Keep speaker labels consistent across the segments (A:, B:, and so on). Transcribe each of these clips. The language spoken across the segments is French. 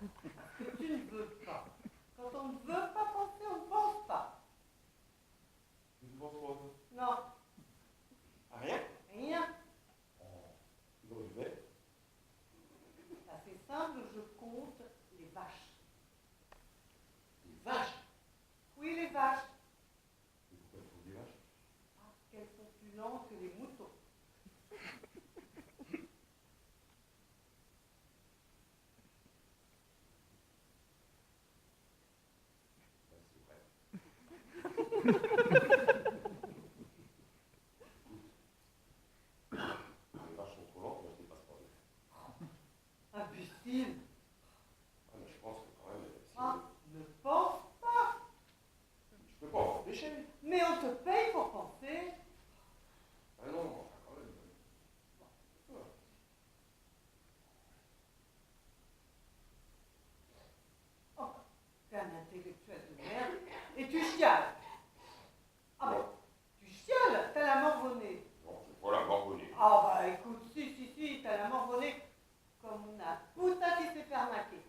A: Ce que tu ne veux pas. Quand on ne veut pas penser, on ne pense pas.
B: Tu ne penses pas?
A: Non.
B: À rien?
A: Rien.
B: Comment tu fais?
A: C'est assez simple, je compte les vaches.
B: Des vaches?
A: Oui, les vaches.
B: Et pourquoi tu trouves des vaches?
A: Parce qu'elles sont plus lentes que les moutons.
B: C'est vrai. Les vaches sont trop lentes, moi je dépasse pas.
A: Imbécile.
B: Ah, mais je pense que quand même,
A: Ah, ne pense pas.
B: je peux pas en empêcher.
A: Mais on te paye pour penser.
B: Ah non, enfin quand même.
A: Oh, t'es un intellectuel de merde. Et tu chiales. Ah ben, tu chiales, t'as la morvonnée.
B: Non, c'est pas la morvonnée.
A: Ah bah écoute, si, t'as la morvonnée comme un putain qui s'est fait arnaquer.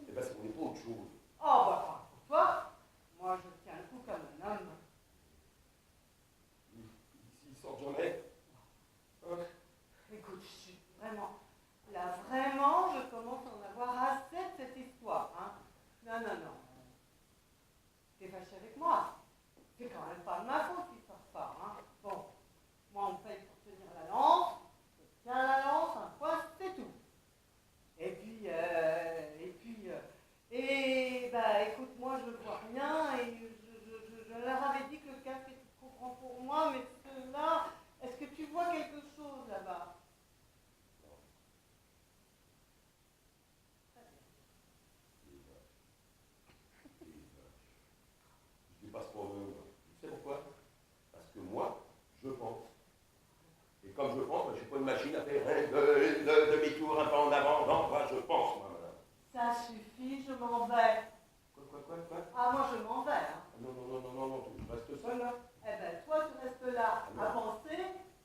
B: C'est parce qu'on n'est pas autre chose.
A: Oh bah pas pour toi. Moi je tiens le coup comme un homme.
B: Ils sortent jamais.
A: Écoute, je suis vraiment... Là vraiment, je commence à en avoir assez de cette histoire. Hein. Non. T'es fâché avec moi. C'est quand même pas de ma faute s'ils sortent pas. Hein. Bon, moi on me paye pour tenir la lance. Je tiens la lance, un point, c'est tout. Et bah écoute, moi je vois rien et je leur avais dit que le casque était trop grand pour moi, mais ceux-là, est-ce que tu vois quelque chose là-bas?
B: Je dépasse pas eux. Tu sais pourquoi? Parce que moi, je pense. Et comme je pense, je suis pas une machine à faire demi-tour, un pas en avant. Non, moi je pense, moi, madame.
A: Ça suffit, je m'en vais.
B: Quoi?
A: Ah, moi je m'en vais. Hein.
B: Non, tu restes seul là?
A: Eh ben, toi tu restes là à penser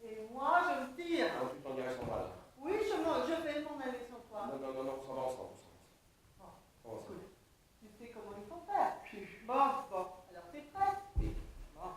A: et moi je me tire.
B: Non, tu t'en dirais sans mal.
A: Oui, je vais m'en aller sans toi.
B: Non, ça va ensemble.
A: Bon, écoute, tu sais comment il faut faire. Bon, alors t'es prêt?
B: Oui.
A: Bon.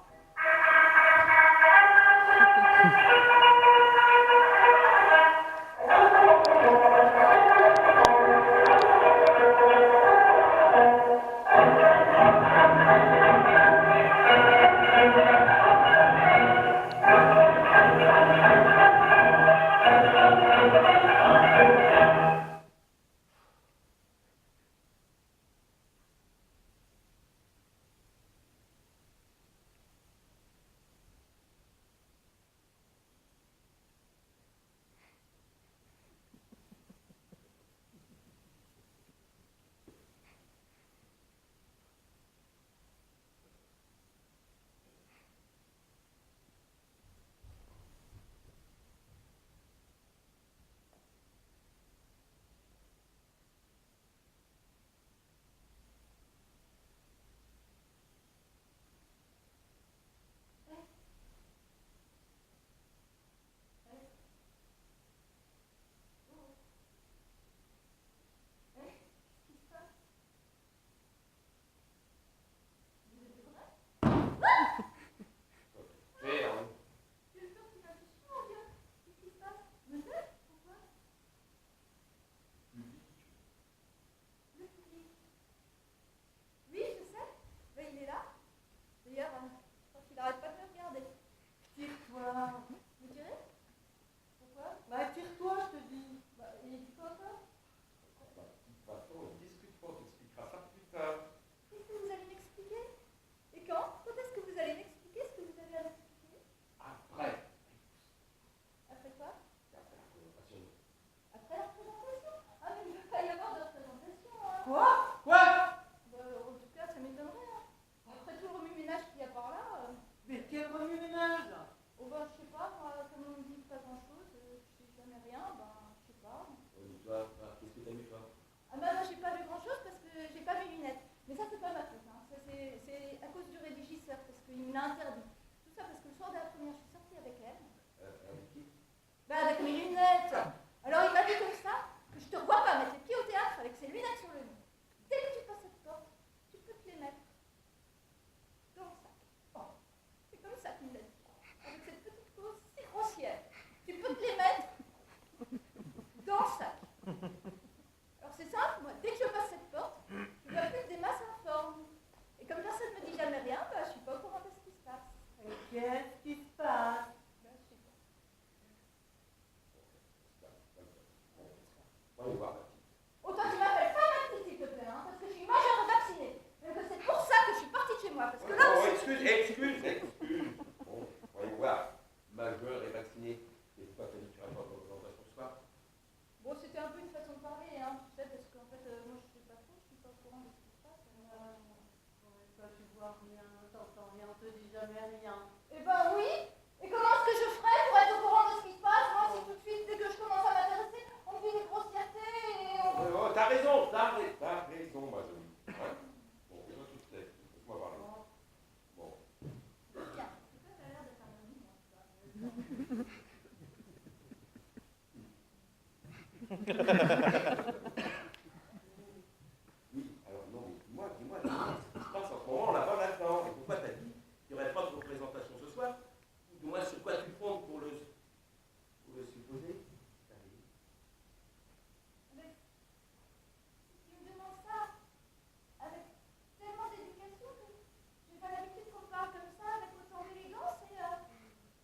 A: vois rien, t'entends rien, on te dit jamais rien.
C: Eh ben oui. Et comment est-ce que je ferais pour être au courant de ce qui se passe? Moi, si tout de suite, dès que je commence à m'intéresser, on me dit des grossièretés et on...
B: T'as raison, ma jolie. Hein? Bon, c'est toi qui te lèves, laisse-moi parler. Bon.
C: Tiens, ça a l'air d'être un ami, moi.
B: Oui, alors non, mais dis-moi, ce qui se passe en ce moment là-bas, là-dedans. Et pourquoi t'as dit qu'il n'y aurait pas de représentation ce soir? Ou du moins, sur quoi tu fondes pour le supposer?
C: Mais tu me demandes ça avec tellement d'éducation que j'ai pas l'habitude qu'on me parle comme ça, avec autant d'élégance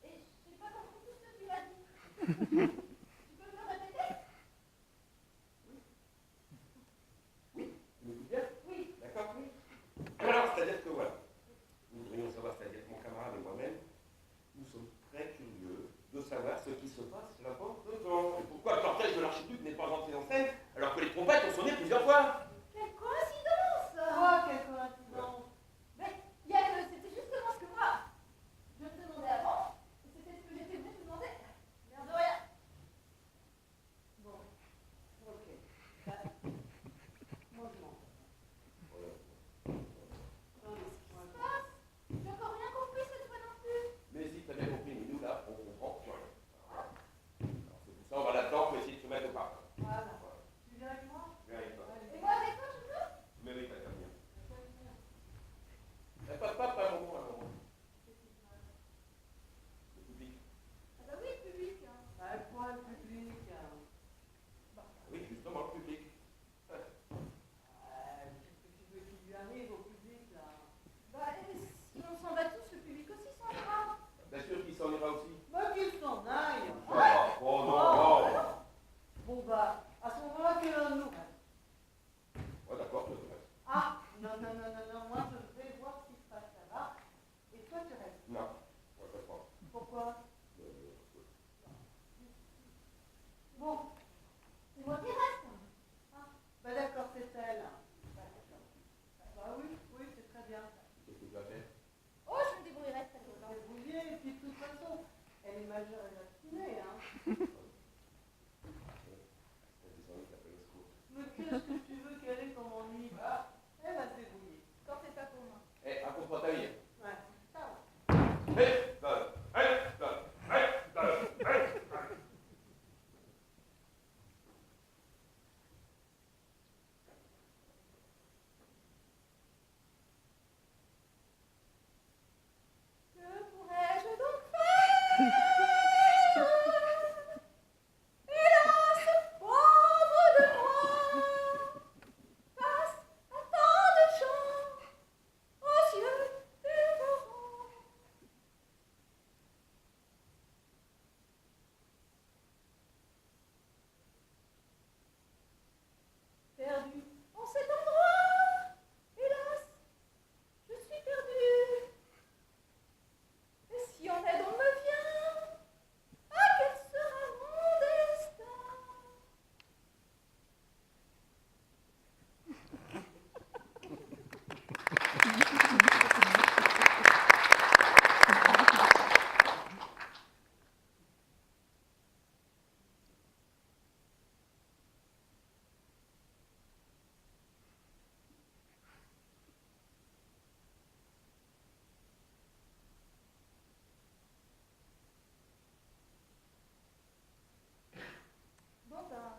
C: et j'ai pas compris tout ce que tu m'as dit. Tu peux me le répéter?
B: Oui, tu m'écoutes bien?
C: Oui.
B: D'accord, oui. Alors, c'est-à-dire que voilà, nous voudrions savoir, c'est-à-dire que mon camarade et moi-même, nous sommes très curieux de savoir ce qui se passe là-bas dedans. Et pourquoi le cortège de l'archiduc n'est pas entré en scène alors que les trompettes ont sonné plusieurs fois?
C: Quelle coïncidence!
A: Oh, quelle coïncidence!
C: Mais il y a que c'était justement ce que moi je me demandais avant, et c'était ce que j'étais venue te demander. L'air de rien.
A: Bon, ok. Bah, moi je m'en vais.
B: Voilà.
A: Non, non, moi, je m'en vais.
C: Passe. J'ai encore rien compris cette fois non plus.
B: Mais si tu as bien compris, mais nous là, on comprend plus rien. Alors, c'est pour ça on va là-dedans pour essayer de se mettre au pas.
A: Voilà. Tu viens avec moi?
B: Viens avec toi.
C: Et moi avec toi, je peux?
B: Mais oui, t'as bien bien. Pas un moment, un moment. Le public.
C: Ah bah oui, public. Hein.
A: Bah, quoi, le public?
B: Ah oui, justement, le public.
A: Qu'est-ce que tu veux qu'il lui arrive au public, là?
C: Bah, et si on s'en va tous, le public aussi s'en va.
B: Bien sûr qu'il s'en ira aussi.
A: Bah, qu'il s'en aille!
B: Ça va. Oh non, non.
A: Bon, bah, à ce moment-là, qu'il en nous reste.
B: Ouais, d'accord, je te reste.
A: Ah, non, non, non, non, non, moi, je vais voir ce qui se passe là-bas. Et toi, tu restes.
B: Non, ouais, je prends.
A: Pourquoi? Bon,
C: C'est moi qui reste.
A: ah, bah d'accord, c'est elle. Bah, d'accord. Bah oui, oui, c'est très bien.
B: Qu'est-ce que tu vas faire?
C: Oh, je me débrouillerai très
A: Faut
C: bien.
A: la débrouiller, et puis de toute façon, elle est majeure et vaccinée, hein.
B: C'est descendu, t'as fait le secours.
A: Mais qu'est-ce que tu veux qu'elle ait comme ennui? Bah, elle va se débrouiller.
C: T'en fais pas pour moi.
B: Eh, raconte-moi ta vie.
A: Ouais, ça va.
B: Hé, donne. Allez, donne. Allez, donne. Allez, allez.
C: Que pourrais-je donc faire? Hélas, pauvre de moi, face à tant de gens aux yeux dévorants. Perdu en cet endroit, hélas, je suis perdue. Et si en aide on me vient, ah, quel sera mon destin? Bon ben,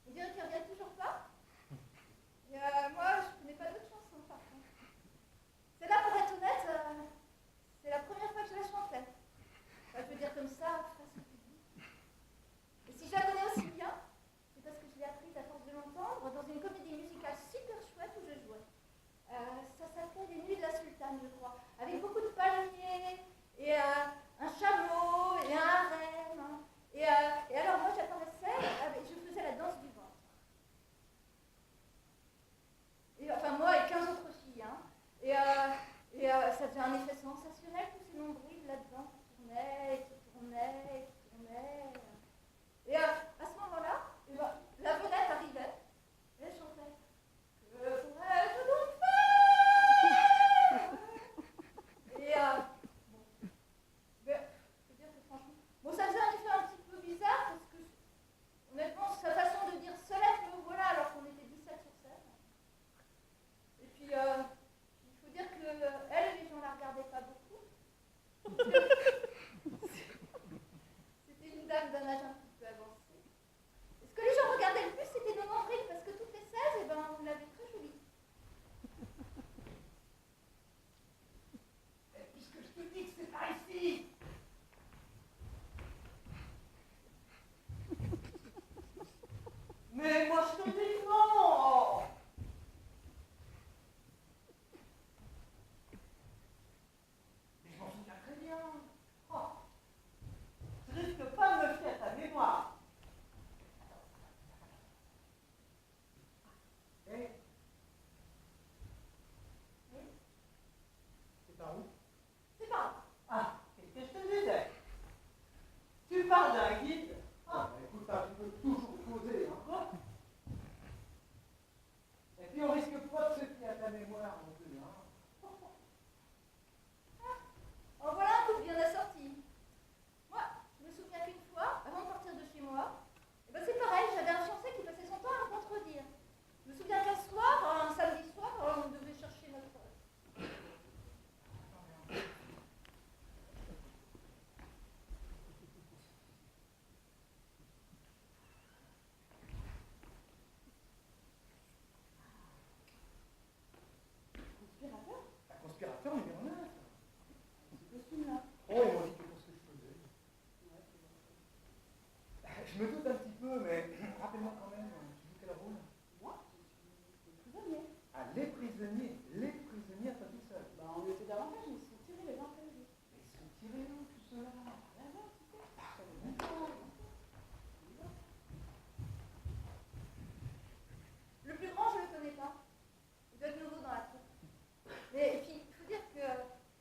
C: on dirait qu'il revient toujours pas. Et moi, je connais pas d'autres chansons par contre. Celle-là, pour être honnête, c'est la première fois que je la chantais. Enfin, je veux dire comme ça, face au public. Et si je la connais aussi bien, c'est parce que je l'ai apprise à force de l'entendre dans une comédie musicale super chouette où je jouais. Ça s'appelait Les Nuits de la Sultane, je crois, avec beaucoup de palmiers et un chameau et un renne. Et alors moi j'apparaissais, je faisais la danse du ventre. Et enfin moi et 15 autres filles. Hein. Et ça faisait un effet sensationnel, tous ces nombrils là-dedans qui tournaient, qui tournaient, qui tournaient. Et à ce moment-là, la vedette arrivait et elle chantait. Que pourrais-je donc faire?
D: C'est par où?
C: C'est pas grave.
A: Ah, qu'est-ce que je te disais? Tu parles d'un guide?
D: Ah, bah, écoute, hein, tu peux toujours poser, hein. Et puis on risque pas de se fier à ta mémoire non plus, hein.
C: En voilà un couple bien assorti. Moi, je me souviens qu'une fois, avant de partir de chez moi, eh ben c'est pareil, j'avais un fiancé qui passait son temps à me contredire. Je me souviens qu'un soir, un samedi soir, on devait chercher notre... Conspirateur?
D: Un conspirateur numéro 9.
C: Ce costume-là.
D: Oh, ils m'ont dit que pour ce que je faisais. Je me doute un petit peu, mais rappelle-moi quand même, tu joues quel rôle?
C: Moi, je suis prisonnier.
D: Ah, les prisonniers à toi tout seul.
C: Bah, on était davantage, ils se sont tirés les uns après les autres.
D: Mais ils sont tirés où, tout cela?
C: Là-bas, tu sais. Le plus grand, je ne le connais pas. Il doit être nouveau dans la troupe. Et puis, il faut dire que,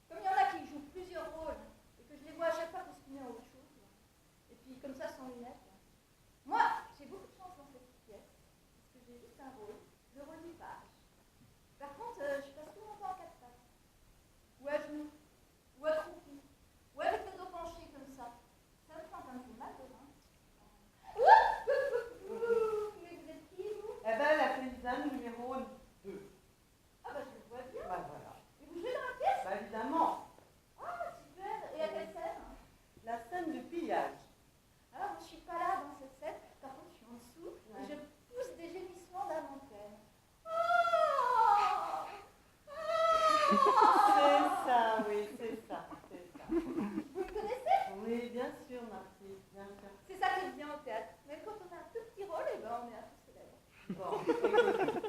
C: comme il y en a qui jouent plusieurs rôles, et que je les vois à chaque fois costumés à autre chose, et puis comme ça, sans lunettes, moi, j'ai beaucoup de chance dans cette pièce, parce que j'ai juste un rôle, le rôle du page. Par contre, je passe tout mon temps en quatre pattes, ou à genoux, ou accroupi, ou avec le dos penché comme ça. Ça me fait un peu mal de rein. Mais vous êtes qui, vous?
A: Eh ben, la paysanne numéro 2.
C: Ah bah je le vois bien.
A: Bah voilà.
C: Et vous jouez dans la pièce?
A: Bah évidemment,
C: Ah super. Et à quelle scène?
A: la scène du pillage.
C: Alors moi je suis pas là dans cette scène. Par contre je suis en dessous
A: Ouais.
C: et je pousse des gémissements d'avant-peine. Ah
A: C'est ça, oui, c'est ça, c'est ça.
C: Vous me connaissez?
A: Oui, bien sûr, Marty, bien sûr.
C: C'est ça qui est bien au théâtre. Même quand on a un tout petit rôle, et ben on est un peu célèbre.
A: Bon, écoute,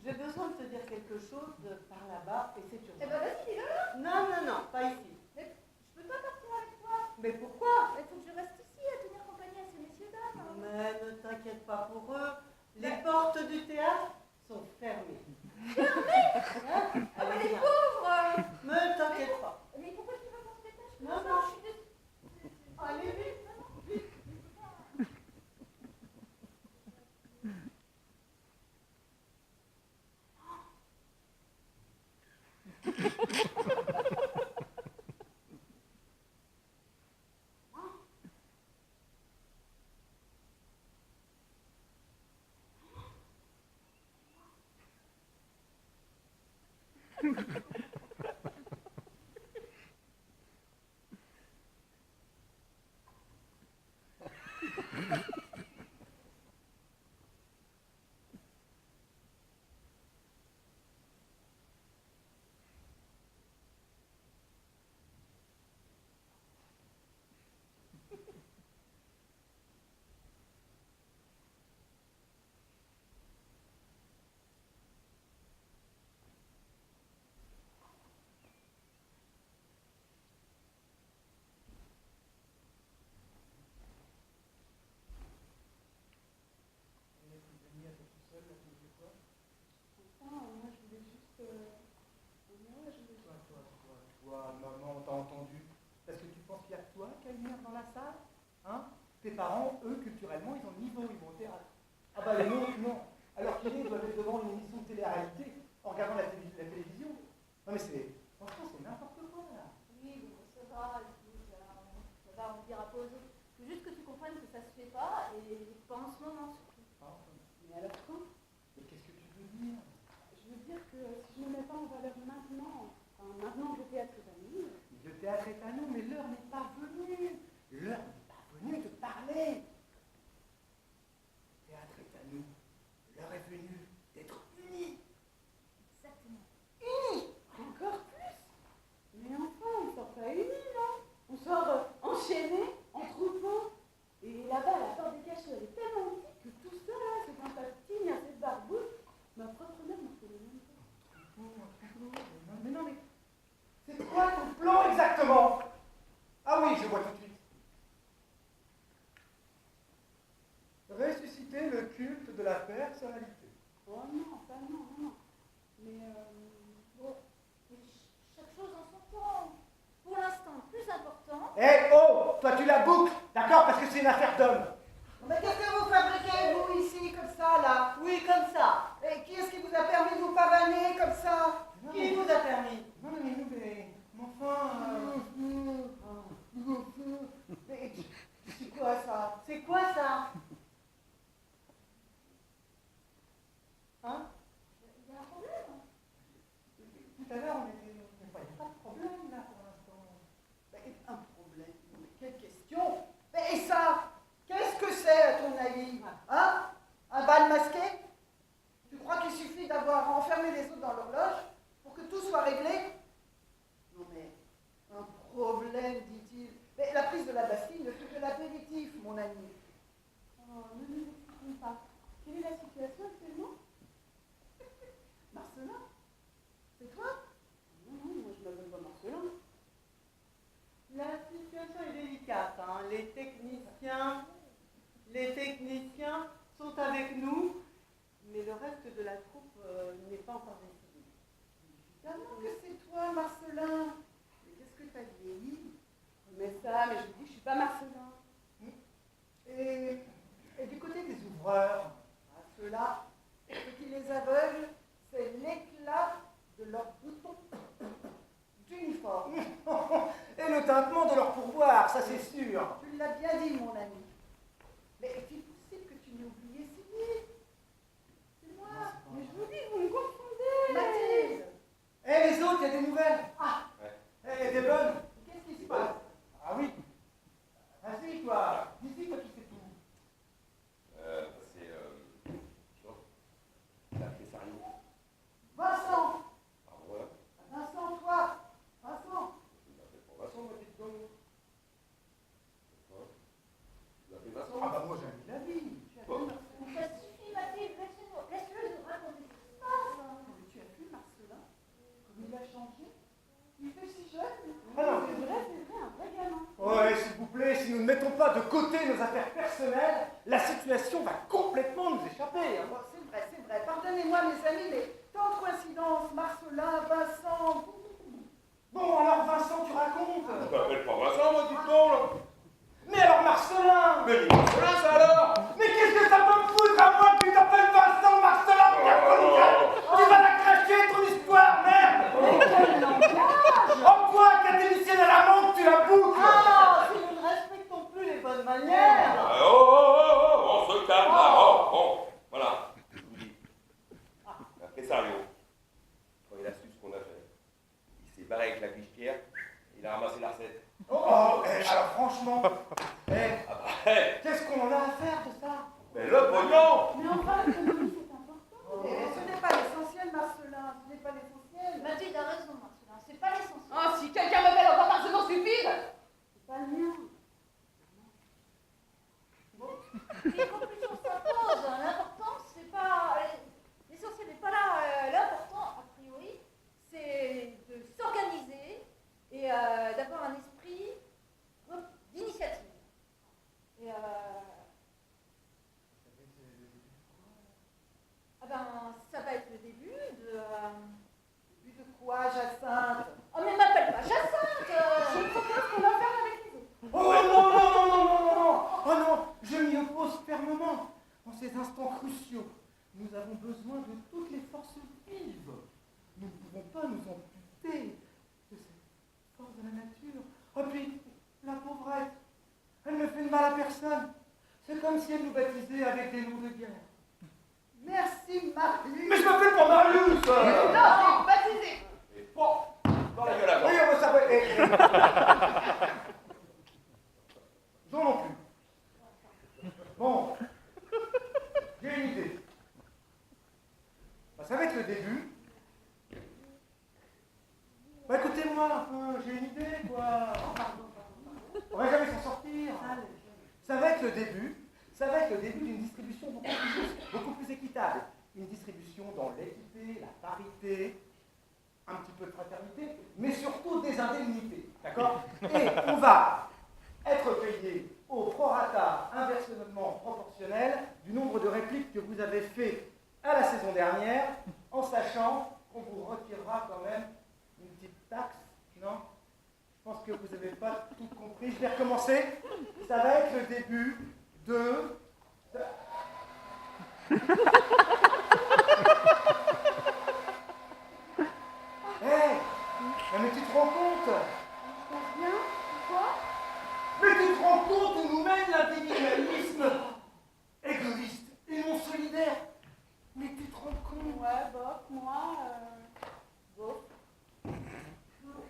A: j'ai besoin de te dire quelque chose par là-bas et c'est
C: Eh ben
A: urgent.
C: vas-y, dis-le là.
A: Non, non, non, pas ici.
C: Mais je peux pas partir avec toi.
A: Mais pourquoi?
C: Il faut que je reste ici à tenir compagnie à ces messieurs-dames. Hein.
A: Mais ne t'inquiète pas pour eux. Les portes du théâtre sont fermées.
C: Fermées?
A: Hein?
C: Ah mais
A: Allez,
C: les
A: viens.
C: pauvres.
A: Ne t'inquiète pas.
C: Mais pourquoi tu veux qu'on se détache?
A: Non,
C: comme ça?
A: non.
C: Je suis désolée.
A: Allez, vite.
C: Non, non, vite.
D: Les prisonniers à toi tout seul, là, tu me fais quoi?
C: Moi je voulais juste... Moi je voulais...
D: Toi, maman, t'as entendu? Parce que tu penses qu'il y a que toi qui as une mère dans la salle? Hein? Tes parents, eux, culturellement, ils ont le niveau, ils vont au théâtre. Ah bah les nôtres, non. Alors qu'ils doivent être devant une émission de télé-réalité, en regardant la télévision. Non mais c'est... Franchement, c'est n'importe quoi, là.
C: Oui, bon, ça va, écoute, ça va, on ne dira pas aux autres. Il faut juste que tu comprennes que ça se fait pas, et pas en ce moment surtout.
D: Ah,
C: Mais alors quand?
D: mais qu'est-ce que tu veux dire?
C: Je veux dire que si je ne me mets pas en valeur maintenant, enfin, maintenant que le théâtre est à nous,
D: Le théâtre est à nous, mais l'heure n'est pas venue. L'heure n'est pas venue de parler. Le théâtre est à nous. L'heure est venue d'être unis.
C: exactement.
E: Encore plus. Mais enfin, on sort pas unis, non? On sort enchaînés, en troupeau. Et là-bas, la porte des cachets, elle est tellement petite que tout ça, là, c'est un papetine, à cette barbouche. Ma propre mère m'en connaît même pas.
D: Mais non, mais c'est quoi ton plan exactement? Ah oui, je vois tout de suite. Ressusciter le culte de la personnalité.
E: Oh non, ça non, non, non. Mais
C: Bon, mais chaque chose choses en son temps. Pour l'instant, le plus important...
D: Eh, oh, toi tu la boucles, d'accord, parce que c'est une affaire d'homme.
A: Mais qu'est-ce que vous fabriquez, vous, ici, comme ça, là? Oui, comme ça. Et qui est-ce qui vous a permis de vous pavaner comme ça? Qui vous a permis?
D: Non, mais enfin...
A: Mais c'est quoi ça? C'est quoi ça? Hein?
C: Il y a un problème.
D: Tout à l'heure, il n'y a pas de problème, là, pour l'instant.
A: Mais un problème? Mais quelle question? Mais ça, qu'est-ce que c'est, à ton avis? Hein? Un bal masqué? Tu crois qu'il suffit d'avoir enfermé les autres dans l'horloge pour que tout soit réglé? Non mais, un problème, dit-il. Mais la prise de la Bastille ne fut que l'apéritif, mon ami.
E: Oh, ne nous expliquons pas. Quelle est la situation actuellement?
A: Marcelin? C'est toi?
E: Non, non, moi je m'appelle pas Marcelin.
A: La situation est délicate, hein. Les techniciens sont avec nous, mais le reste de la troupe n'est pas encore décidé. Évidemment que c'est toi, Marcelin. Mais qu'est-ce que t'as vieilli?
E: Mais je vous dis, je suis pas Marcelin.
D: Et du côté des ouvreurs,
A: À ceux-là, ce qui les aveugle, c'est l'éclat de leurs boutons d'uniforme.
D: et le tintement de leur pourboire, ça c'est sûr.
A: Tu l'as bien dit, mon ami. Mais est-il possible que tu m'aies oublié si vite? C'est moi.
E: Mais je vous dis, vous me confondez.
A: Mathilde.
D: Et les autres, il y a des nouvelles.
A: Ah,
D: Et des bonnes.
A: qu'est-ce qui se passe?
D: Ah oui. Vas-y, toi. Dis-y, toi qui sais tout.
B: C'est la Cessario.
A: Vincent.
B: Ah ouais.
A: Vincent, toi. Vincent.
B: Je m'appelle pas Vincent, moi, dites donc. Hein? Tu m'appelles Vincent?
D: Ah bah moi j'ai mis la vie.
A: Tu as vu Marcelin?
C: Ça suffit, Mathilde, laisse-le nous raconter ce qui se passe.
A: Mais tu as vu Marcelin? Comme il a changé? Il fait si jeune.
D: Ah non.
E: C'est vrai, un vrai gamin.
D: Ouais, s'il vous plaît, si nous ne mettons pas de côté nos affaires personnelles, la situation va complètement nous échapper. Hein.
A: Bon, c'est vrai. Pardonnez-moi, mes amis, mais tant de coïncidences. Marcelin, Vincent.
D: Bon, alors Vincent, tu racontes.
B: Je m'appelle pas Vincent, moi, dites donc, là.
D: Mais alors Marcelin.
B: Mais dis Marcelin, ça alors?
D: Mais qu'est-ce que ça peut me foutre à moi que tu t'appelles Vincent, Marcelin, Pierre Colligat? Tu vas la cracher, ton histoire, merde.
E: Quel langage!
D: En quoi, académicienne à la manque, tu la boucles?
A: Ah, si nous ne respectons plus les bonnes manières.
B: On se calme, là. Bon, voilà. Je vous dis. Un Cessario, quand il a su ce qu'on a fait, il s'est barré avec la guichetière, il a ramassé la recette.
D: Alors franchement,
B: Ah bah, hey,
D: qu'est-ce qu'on en a à faire de ça?
B: mais le pognon!
E: Mais enfin, l'économie, c'est important.
A: Mais ce n'est pas l'essentiel, Marcelin. Ce n'est pas l'essentiel.
C: Mathilde a raison, Marcelin, c'est pas l'essentiel.
E: Ah, si quelqu'un m'appelle encore Marcelin stupide, c'est pas le mien.
C: Les conclusions s'imposent. L'important, c'est pas. L'essentiel n'est pas là. L'important, a priori, c'est de s'organiser et d'avoir un esprit d'initiative. Et ça va être le début de.
A: Début de quoi, Jacinthe?
C: Oh, mais m'appelle pas Jacinthe.
E: Je propose qu'on en ferme avec les autres.
D: Oh non. Oh non, je m'y oppose fermement. En ces instants cruciaux, nous avons besoin de toutes les forces vives. Nous ne pouvons pas nous amputer de cette force de la nature. Oh puis, la pauvrette, elle ne fait de mal à personne. C'est comme si elle nous baptisait avec des noms de guerre.
A: Merci, Marius.
D: Mais je m'appelle pas Marius.
A: Non, c'est baptisé.
B: Et bon, dans la gueule à
D: Oui,
B: bord.
D: on va savoir. Jean non plus. Bon, j'ai une idée. Ça va être le début. Bah écoutez-moi un peu, j'ai une idée quoi. On va jamais s'en sortir. Ça va être le début. Ça va être le début d'une distribution beaucoup plus équitable. Une distribution dans l'équité, la parité, un petit peu de fraternité, mais surtout des indemnités. D'accord? Et on va être payé au prorata inversement proportionnel du nombre de répliques que vous avez fait à la saison dernière, en sachant qu'on vous retirera quand même une petite taxe pense que vous n'avez pas tout compris. Je vais recommencer. Ça va être le début de... Hé, mais tu te rends compte?
E: Je pense bien. Pourquoi?
D: Mais tu te rends compte où nous mène l'individualisme? Égoïste et non solidaire. Mais tu te rends compte?
E: Ouais, bof, moi, bof.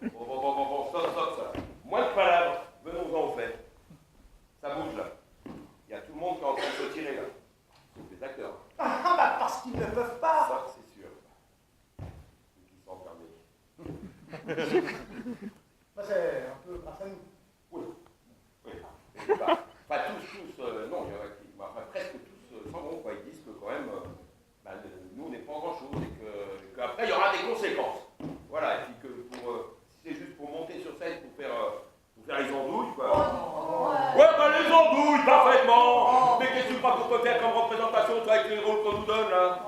B: Bon, stop, ça. Moins de palabres, venons-en au fait. Ça bouge là. Il y a tout le monde qui est en train de se tirer là. Sauf les acteurs.
D: Ah, bah parce qu'ils ne peuvent pas.
B: Ça, c'est sûr. Ils sont enfermés.
D: Bah, c'est un peu grâce à nous.
B: Oui. Et pas tous, non, il y en a qui, enfin, presque tous s'en vont, quoi. Ils disent que quand même, nous, on n'est pas en grand-chose et qu'après, il y aura des conséquences. Voilà, et puis que si c'est juste pour monter sur scène, pour faire les andouilles, quoi. Ouais, les andouilles, parfaitement. Mais qu'est-ce que tu crois qu'on peut faire comme représentation, toi, avec les rôles qu'on nous donne, là?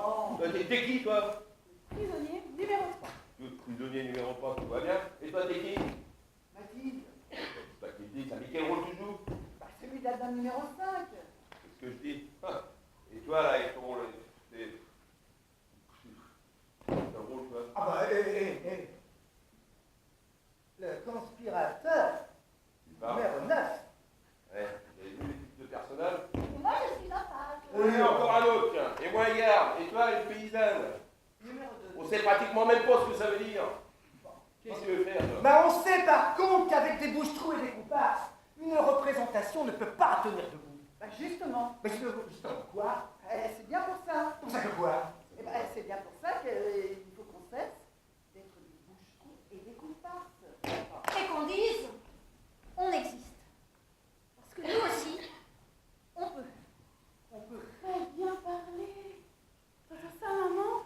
B: T'es qui, toi?
E: Prisonnier numéro 3.
B: Prisonnier numéro 3, tout va bien. Et toi, t'es qui?
E: Mathilde.
B: Mathilde, ça dit quel rôle tu joues?
E: Bah, celui de la dame numéro 5.
B: C'est ce que je dis. Et toi, là, avec ton rôle, c'est un rôle, toi?
D: Ah bah, le conspirateur, numéro 9.
B: Ouais, vous avez vu les types de personnages?
C: Et moi, je suis la page.
B: Oui, encore un autre, tiens. Et moi, garde. Et toi, une paysanne?
A: Numéro 2.
B: On sait pratiquement même pas ce que ça veut dire. Qu'est-ce que tu veux faire, toi?
D: Bah, on sait par contre qu'avec des bouches-trous et des comparses, une représentation ne peut pas tenir debout.
E: Bah, justement.
D: Mais justement, quoi?
E: C'est bien pour ça.
D: Pour ça que quoi?
E: Eh ben, c'est bien pour ça qu'il faut qu'on cesse d'être des bouches-trous et des comparses.
C: Et qu'on dise, on existe. Parce que nous aussi, on peut.
E: On peut très bien parler. Face à ça, maman.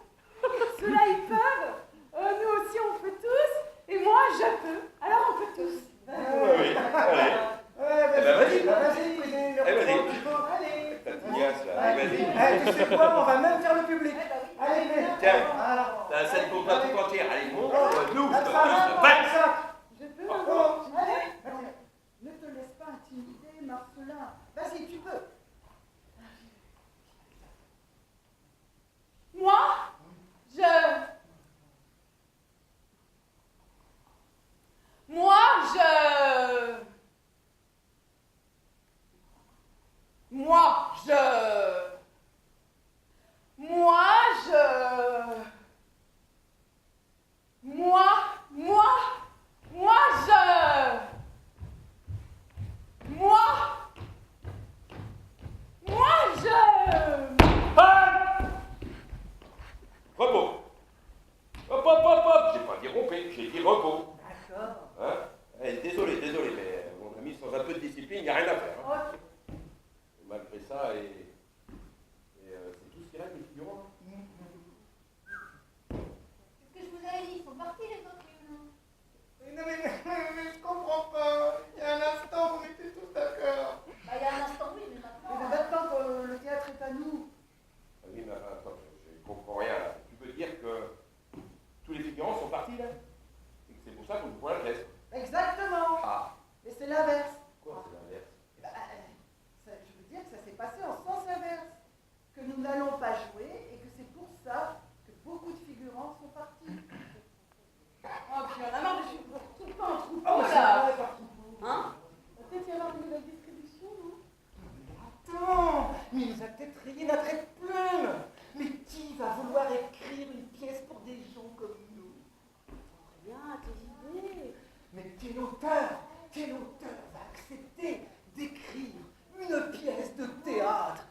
E: Ceux-là, ils peuvent. Nous aussi, on peut tous. Et moi, je peux. Alors, on peut tous.
B: Oui, allez.
D: Vas-y,
B: vas-y.
D: prenez le
B: Eh, vas-y.
D: représentant.
E: Allez.
B: Ta tignasse, là. Allez, vas-y.
D: Tu sais quoi? On va même faire le public. Allez,
B: Tiens.
D: voilà.
B: T'as la scène pour toi tout entière. Allez, monte, nous,
D: La
B: plus,
D: trame,
B: va.
E: Je peux,
B: Oh.
E: maman. Allez. Ne te laisse pas intimider, Marcelin. Vas-y, tu peux. Moi,
B: Repos. Hop. J'ai pas dit romper, j'ai dit repos.
E: D'accord.
B: Hein? Désolé, mais mon ami, sans un peu de discipline, il n'y a rien à faire. Hein.
E: Ok.
B: Et malgré ça, c'est tout ce qu'il y a, les figurants.
C: Qu'est-ce que je vous avais dit? Ils sont partis, les autres, oui ou non?
D: Non, mais je comprends pas. Il y a un instant, on était tous d'accord.
C: Bah, il y a un instant, oui, mais
E: Mais
C: maintenant.
E: maintenant que le théâtre est à nous.
B: Ah oui, mais attends, je ne comprends rien là. Tu peux dire que tous les figurants sont partis là? Et que c'est pour ça qu'on nous prend la pièce.
E: Exactement.
B: Ah,
E: Mais c'est l'inverse.
B: quoi, c'est l'inverse?
E: Bah, je veux dire que ça s'est passé en sens inverse. Que nous n'allons pas jouer et que c'est pour ça que beaucoup de figurants sont partis. Oh, puis on a marre de suivre tout le temps en troupeau, là. Hein? Peut-être y avoir une nouvelle distribution, non?
D: Attends, mais il nous a peut-être rayé notre plume. Mais qui va vouloir écrire une pièce pour des gens comme nous?
E: Rien à tes idées.
D: Mais quel auteur va accepter d'écrire une pièce de théâtre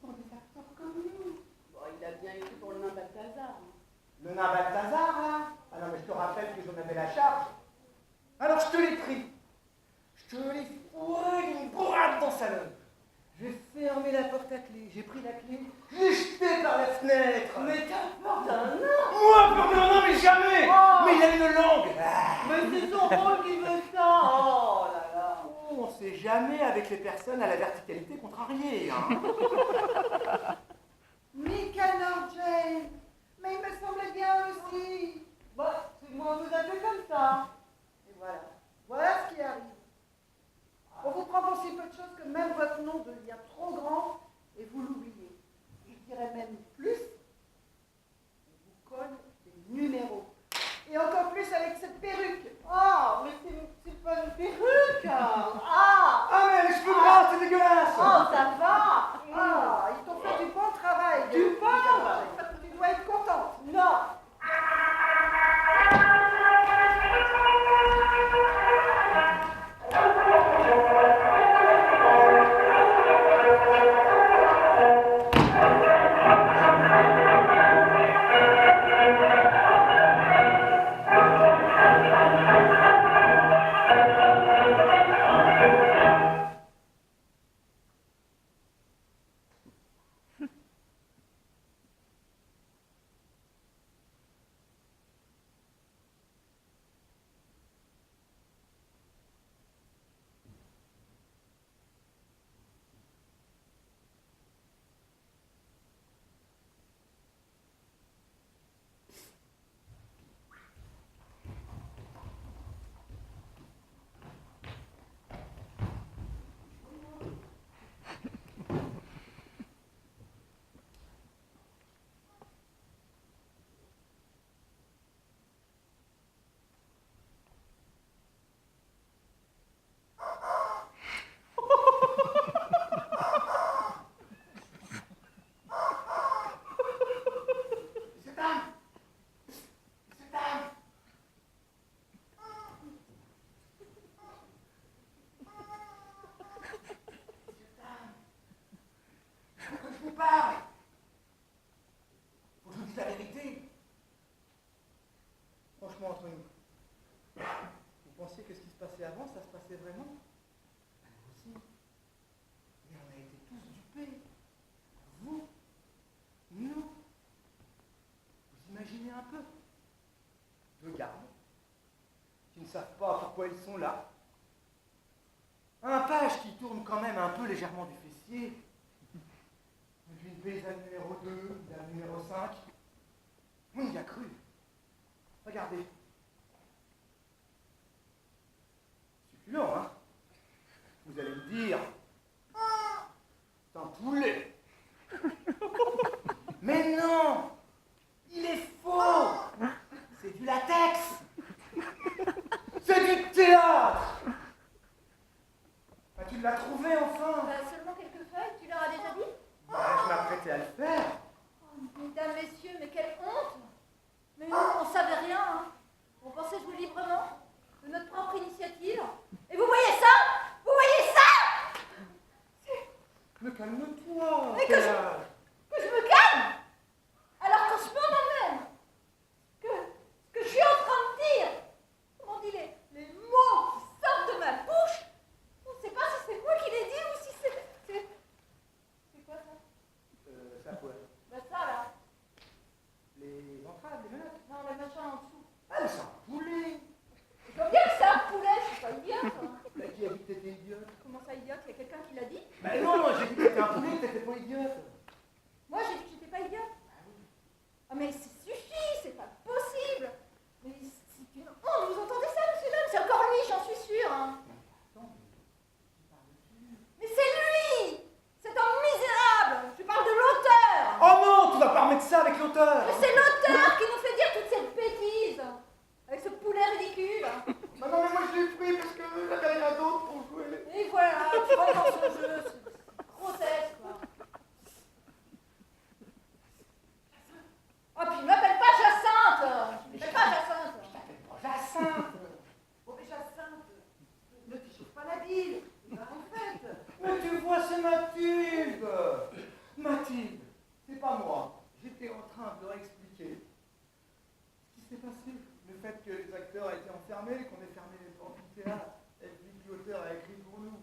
D: pour des acteurs comme nous?
E: Bon, il a bien écrit pour le nain Balthazar. Hein.
D: Le nain Balthazar, là? Ah non, mais je te rappelle que j'en avais la charge. Alors je te l'ai pris. Je te l'ai fourré d'une bourrade dans sa loge. J'ai fermé la porte à clé, j'ai pris la clé, je l'ai jeté par la fenêtre.
E: Mais t'as peur d'un nain?
D: Moi, peur d'un nain, mais jamais.
E: Oh.
D: Mais il a une langue. Ah.
E: Mais c'est son rôle qui veut ça. Oh là là.
D: Oh, on sait jamais avec les personnes à la verticalité contrariée. Hein.
E: Nicanor Jane. Mais il me semblait bien aussi. Bah, c'est moi, vous appelez comme ça. Et voilà. Voilà
D: franchement, entre nous. Vous pensiez que ce qui se passait avant, ça se passait vraiment? Ben, nous aussi. Mais on a été tous dupés. Vous, nous. Vous imaginez un peu? Deux gardes qui ne savent pas pourquoi ils sont là. Un page qui tourne quand même un peu légèrement du fessier. Et puis une paysanne numéro 2, la numéro 5. On y a cru. Regardez. Succulent, hein? Vous allez me dire, c'est un poulet. Mais non! Il est faux! C'est du latex! C'est du théâtre! Ah, tu l'as trouvé enfin?
C: Seulement quelques feuilles, tu leur as déjà dit?
D: Je m'apprêtais à le faire.
C: Oh, mesdames, messieurs, mais quelle honte! Mais nous, on savait rien, hein. On pensait jouer librement, de notre propre initiative. Et vous voyez ça? Vous voyez ça?
D: Mais calme-toi!
C: Mais que je me calme? Alors qu'en ce moment même, que je suis en train de dire, comment on dit les mots qui sortent de ma bouche, on ne sait pas si c'est moi qui les dis ou si c'est quoi ça?
D: Ça quoi?
C: Ben ça là.
D: Les entraves, les menottes?
C: Non, le machin en dessous.
D: Ah, mais c'est un poulet!
C: Je vois bien que c'est un poulet, je suis pas idiote. Hein.
D: Bah, qui a dit que t'étais idiote?
C: Comment ça idiote? Il y a quelqu'un qui l'a dit?
D: Bah non, j'ai dit que t'étais un poulet, que t'étais pas idiote.
C: Moi j'ai dit que j'étais pas idiote. Ah mais ça suffit, c'est pas possible. Mais c'est une honte, vous entendez ça, monsieur l'homme? C'est encore lui, j'en suis sûre. Hein.
D: Attends, mais tu parles de qui?
C: Mais c'est lui! C'est un misérable! Je parle de l'auteur!
D: Oh non, tu vas pas remettre ça avec l'auteur!
C: Mais c'est l'auteur qui nous fait dire toute cette bêtise! Avec ce poulet ridicule!
D: Bah non, mais moi je l'ai pris parce que j'avais rien d'autre pour jouer.
C: Et voilà, tu vois dans ce jeu, c'est grotesque quoi! Oh, puis il m'appelle pas Jacinthe! Il m'appelle pas Jacinthe!
D: Je t'appelle pas Jacinthe!
A: Oh, mais Jacinthe, ne t'échauffe pas la bile. En fait.
D: Mais tu vois, c'est Mathilde! Mathilde, c'est pas moi. J'étais en train de leur expliquer ce qui s'est passé. Le fait que les acteurs aient été enfermés, qu'on ait fermé les portes du théâtre, et puis que l'auteur a écrit pour nous.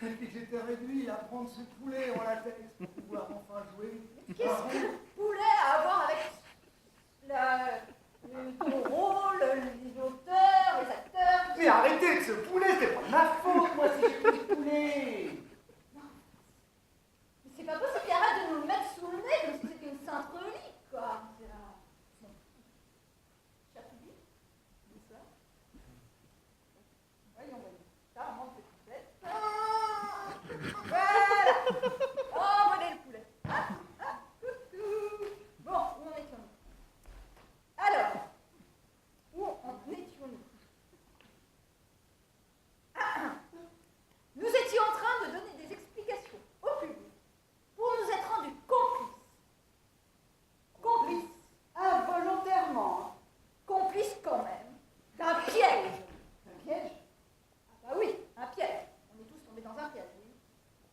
D: Et puis que j'étais réduit à prendre ce poulet en latex pour pouvoir enfin jouer.
C: Qu'est-ce que le poulet a à voir avec ton rôle, l'auteur, les acteurs?
D: Mais arrêtez de ce poulet, c'est pas de ma faute, moi, si j'ai pris ce poulet!
C: Mais c'est pas possible qu'il arrête de nous le mettre sous le nez comme si c'était une sainte relique, quoi. Chapouille, bonsoir. Voyons, ça remonte le poulet. Voilà. Oh, voilà le poulet. Coucou. Bon, où en étions-nous? Alors, où en étions-nous? Nous étions en train de donner des explications au public pour nous être rendus complices. Complices.
E: Involontairement.
C: Complices quand même. D'un piège.
E: Un piège?
C: Ah bah oui, un piège. On est tous tombés dans un piège, oui.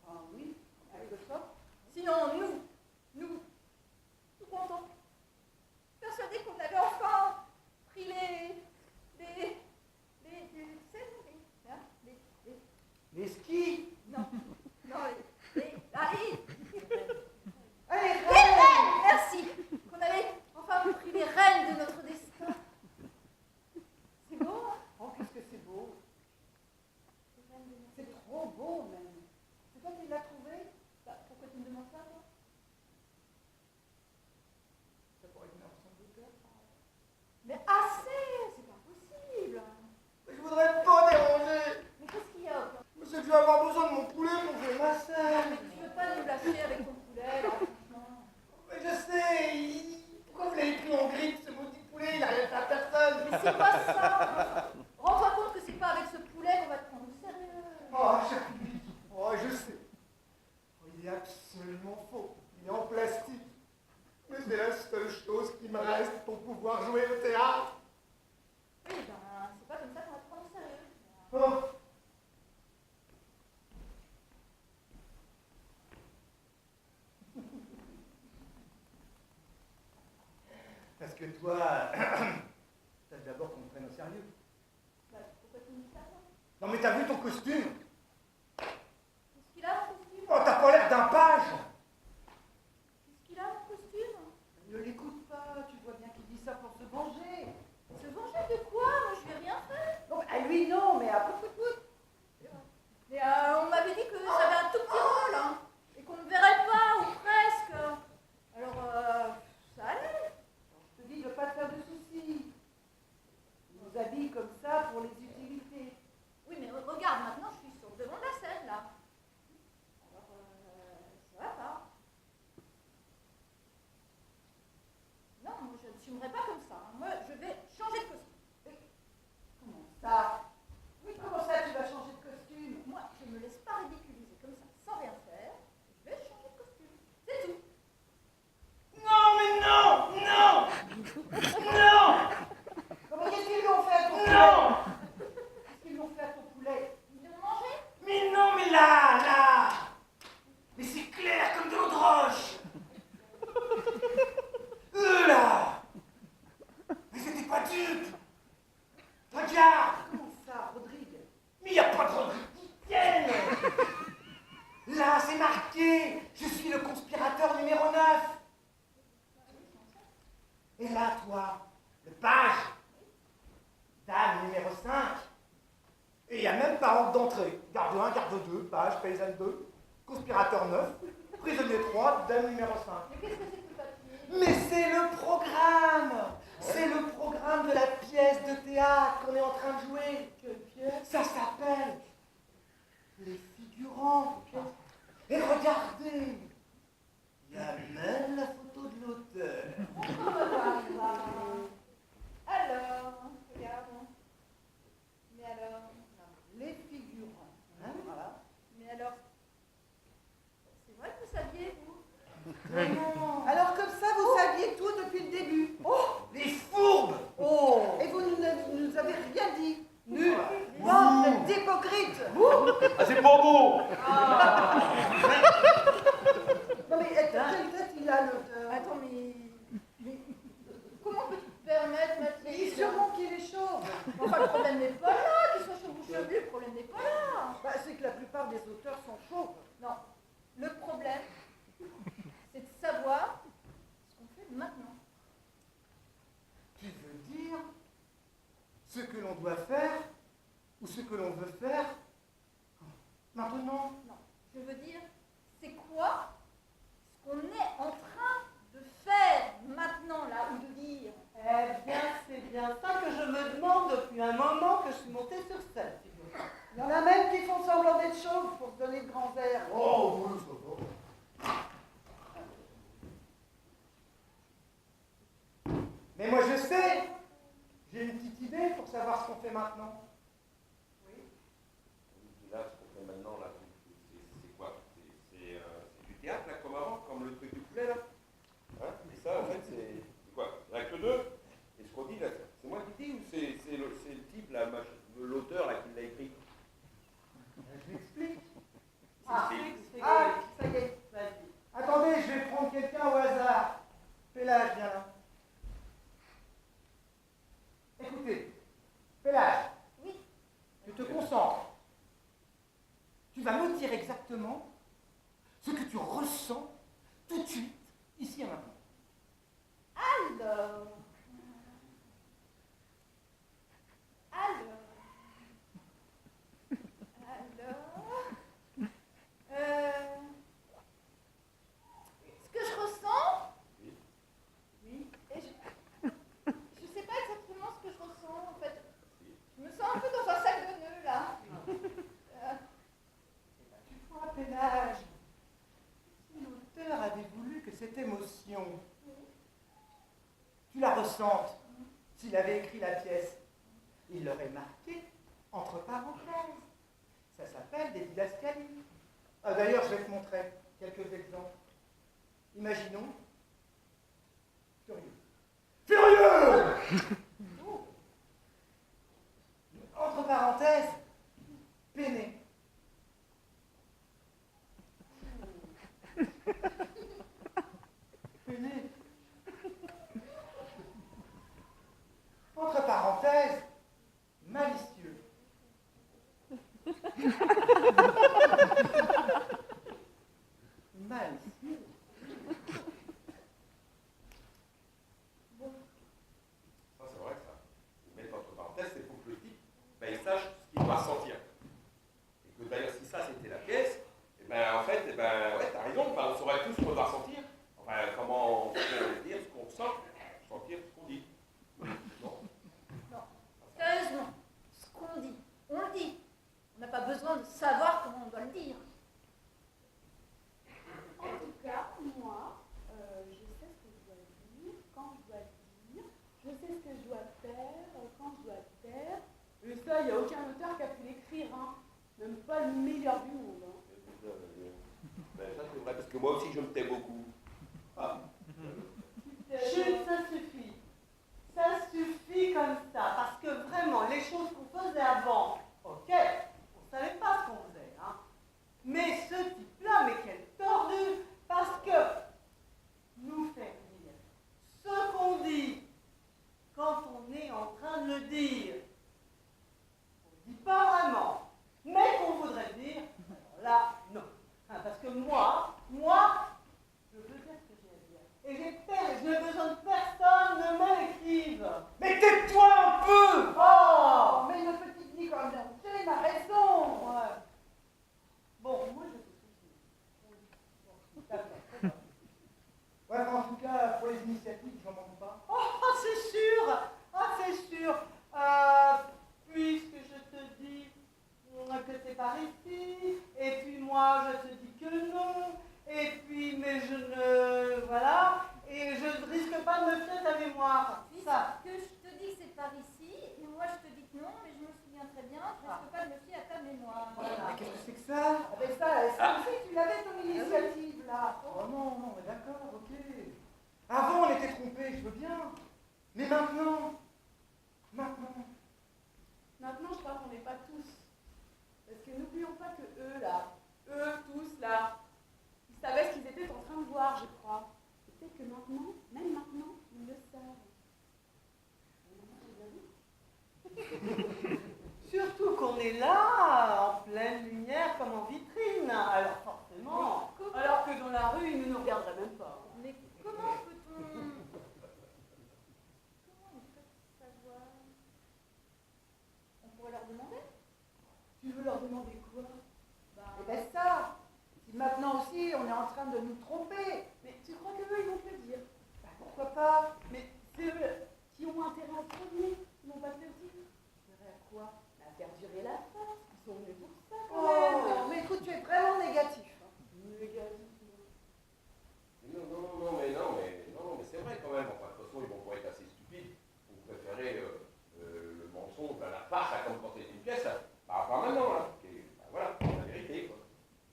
E: Ah oui, avec le choc.
C: Sinon, nous contents. Persuadés qu'on avait enfin pris
D: Les skis!
C: non, allez,
E: Allez,
C: les rênes, merci. Qu'on avait enfin pris les rênes de notre destin. C'est beau, hein?
E: oh, qu'est-ce que c'est beau.
C: Les rênes de notre
E: C'est
C: destin.
E: trop beau, même. C'est toi qui l'as trouvé?
C: Bah, pourquoi tu me demandes ça, toi?
D: Ça pourrait être une invention d'auteur.
C: Mais assez, c'est pas possible.
D: Je voudrais pas déranger!
C: Mais qu'est-ce qu'il y a, autant?
D: Mais c'est que je vais avoir besoin de mon poulet pour jouer ma scène!
C: Mais tu veux pas nous lâcher avec ton poulet, là, franchement?
D: Mais je sais! Pourquoi vous l'avez pris en grippe, ce maudit poulet? Il a rien fait à personne!
C: Mais c'est pas ça. Rends-toi compte que c'est pas avec ce poulet qu'on va te prendre au sérieux.
D: Oh, je sais. Oh, il est absolument faux. Il est en plastique. Mais c'est la seule chose qui me reste pour pouvoir jouer au théâtre.
C: Oui, ben, c'est pas comme ça qu'on va te prendre au sérieux.
D: Oh. Parce que toi, t'as d'abord qu'on me prenne au sérieux.
C: Bah, pourquoi tu me dis ça?
D: Non mais t'as vu ton costume?
C: Qu'est-ce qu'il a, mon costume?
D: Oh, t'as pas l'air d'un page!
C: Qu'est-ce qu'il a, mon costume?
A: Ne l'écoute pas, tu vois bien qu'il dit ça pour se venger.
C: Se venger de quoi? Moi, je lui ai rien fait.
A: Non, à lui non, mais à beaucoup de
C: Mais on m'avait dit que j'avais un tout petit rôle, hein, et qu'on ne me verrait pas, ou presque. Alors, ça allait.
A: Je te dis de pas te faire de soucis. Il nous habille comme ça pour les utilités.
C: Oui, mais regarde, maintenant, je suis sur le devant de la scène, là. Alors, ça va pas. Non, moi, je ne fumerai pas comme ça. Hein. Moi, je vais changer de costume.
A: Comment ça? Oui, comment ça tu vas changer de costume?
C: Moi, je ne me laisse pas ridiculiser comme ça, sans rien faire. Je vais changer de costume. C'est tout.
D: Non mais non! Non! Non!
A: Comment qu'est-ce qu'ils lui ont fait à ton poulet?
D: Non!
A: Qu'est-ce qu'ils lui ont fait à ton poulet?
C: Ils l'ont mangé?
D: Mais non, mais là! Mais c'est clair comme de l'eau de roche! Eux là! Mais c'était pas dupe! Regarde!
A: Comment ça, Rodrigue?
D: Mais y a pas de Rodrigue! Là, c'est marqué! Je suis le conspirateur numéro 9! Et là, toi, le page, dame numéro 5. Et il n'y a même pas ordre d'entrée. Garde 1, garde 2, page, paysanne 2, conspirateur 9, prisonnier 3, dame numéro 5.
C: Mais qu'est-ce que c'est que ce papier?
D: Mais c'est le programme! C'est le programme de la pièce de théâtre qu'on est en train de jouer.
A: Quelle pièce?
D: Ça s'appelle Les Figurants. Et regardez, il y a même la photo de l'auteur.
C: Alors, regarde. Mais alors,
A: Les figurants. Hein, voilà.
C: mais alors, c'est vrai que vous saviez, vous?
D: Vraiment.
A: Alors comme ça, vous saviez tout depuis le début. Oh!
D: Les fourbes.
A: Oh! Et vous ne nous avez rien dit. Nul. Bande d'hypocrites.
B: Ah, c'est pas beau!
A: Non mais quelle tête il a l'auteur?
C: Attends, mais comment peux-tu te permettre,
A: Il dit
C: Mathilde?
A: sûrement qu'il est chauve.
C: Enfin, le problème n'est pas là, qu'il soit chauve ou chevelu, le problème n'est pas là.
A: Bah, c'est que la plupart des auteurs sont chauves.
C: Non, le problème, c'est de savoir ce qu'on fait maintenant.
D: Tu veux dire ce que l'on doit faire ou ce que l'on veut faire maintenant?
C: Non, je veux dire, c'est quoi ce qu'on est en train de faire maintenant, là, ou de dire?
A: Eh bien, c'est bien ça que je me demande depuis un moment que je suis montée sur scène. Il y en a même qui font semblant d'être chauves pour se donner de grands airs.
D: Oh, oui, ça va. Mais moi je sais, j'ai une petite idée pour savoir ce qu'on fait maintenant.
A: Oui.
B: Là, ce qu'on fait maintenant, là, c'est quoi? C'est du théâtre, là, comme avant, comme le truc du poulet, là? Hein? Et ça, en fait, c'est quoi? Il n'y en a que deux. Et ce qu'on dit, là, c'est moi qui dis ou c'est le type, là, l'auteur, là, qui l'a écrit?
D: Je m'explique.
A: Ah,
B: C'est-
A: ça y est, vas-y.
D: Attendez, je vais prendre quelqu'un au hasard. Pélage, viens là. Écoutez, Pélage,
C: Oui,
D: tu te concentres. Tu vas me dire exactement ce que tu ressens tout de suite, ici et maintenant.
C: alors... Ce que je ressens,
A: Oui.
C: et je sais pas exactement ce que je ressens, en fait. Je me sens un peu dans un sac de nœuds, là.
D: Tu vois, Pélage, si l'auteur avait voulu que cette émotion, tu la ressentes, s'il avait écrit la pièce, il l'aurait marqué entre parenthèses. Ça s'appelle des didascalies. Ah, d'ailleurs, je vais te montrer quelques exemples. Imaginons. Furieux. Furieux! Oh. Entre parenthèses, peiné. Peiné. Entre parenthèses,
B: sache ce qu'il doit ressentir. Et que d'ailleurs, si ça c'était la pièce, et ben en fait, ouais, t'as raison, ben, on saurait tout ce qu'on doit ressentir. Enfin, comment on peut dire ce qu'on ressent, sentir ce qu'on dit. Non.
C: Non, sérieusement, ce qu'on dit, on le dit. On n'a pas besoin de savoir comment on doit le dire.
E: En tout cas, moi, je sais ce que je dois dire, quand je dois le dire, je sais ce que je dois faire, quand je dois le faire. Et ça, il n'y a aucun auteur qui a pu l'écrire, hein. Même pas le meilleur du monde. Hein.
B: Ben, ça c'est vrai, parce que moi aussi je me tais beaucoup. Ah.
A: Chut, ça suffit. Ça suffit comme ça. Parce que vraiment, les choses qu'on faisait avant, ok, on ne savait pas ce qu'on faisait. Hein. Mais ce type-là, mais quel tordu. Parce que nous faire dire ce qu'on dit quand on est en train de le dire. On ne dit pas vraiment. Mais qu'on voudrait le dire, alors là, non. Hein, parce que moi, je veux dire ce que j'ai à dire. Et je n'ai besoin de personne, ne me l'écrive.
D: Mais tais-toi un peu!
A: Oh,
E: Mais une petite Nicole Blanché m'a raison.
A: ouais. Bon, moi je te soucie. D'accord, très bien.
D: Ouais, enfin, en tout cas, pour les initiatives, j'en manque pas.
A: Oh, c'est sûr. Ah, c'est sûr. Puisque je te dis que c'est par ici, et puis moi je te dis que non, et puis mais je ne... Voilà, et je ne risque pas de me fier à ta mémoire. Ça.
C: Puisque je te dis que c'est par ici, et moi je te dis que non, mais je me souviens très bien, je ne risque pas de me fier à ta mémoire.
A: Voilà.
D: Mais qu'est-ce que c'est que ça?
E: Avec ça aussi, tu l'avais ton initiative, là.
D: Oh non, non, mais d'accord, ok. Avant, on était trompés, je veux bien. Mais maintenant.
E: Maintenant, je crois qu'on n'est pas tous. Parce que n'oublions pas que eux tous là, ils savaient ce qu'ils étaient en train de voir, je crois. Et peut-être que maintenant, même maintenant, ils le savent.
A: Surtout qu'on est là, en pleine lumière, comme en vitrine. Alors forcément. Alors que dans la rue, ils ne nous regarderaient même pas.
C: Mais comment peut-on... Comment ils peuvent savoir? On pourrait leur demander?
E: Tu veux leur demander quoi? Eh bien ça, si maintenant aussi on est en train de nous tromper, mais tu crois qu'eux ils vont te le dire? Pourquoi pas? Mais c'est eux qui ont intérêt à te prévenir, ils vont pas te le dire. Intérêt à quoi? À faire durer la farce, ils sont venus pour ça quand même.
A: Oh, mais écoute, tu es vraiment négatif.
E: Négatif.
B: Non, mais c'est vrai quand même. Enfin, de toute façon, ils vont pouvoir être assez stupides pour préférer le mensonge à la farce, à comme quand c'est une pièce. Bah, pas maintenant, là. Voilà, c'est la vérité, quoi.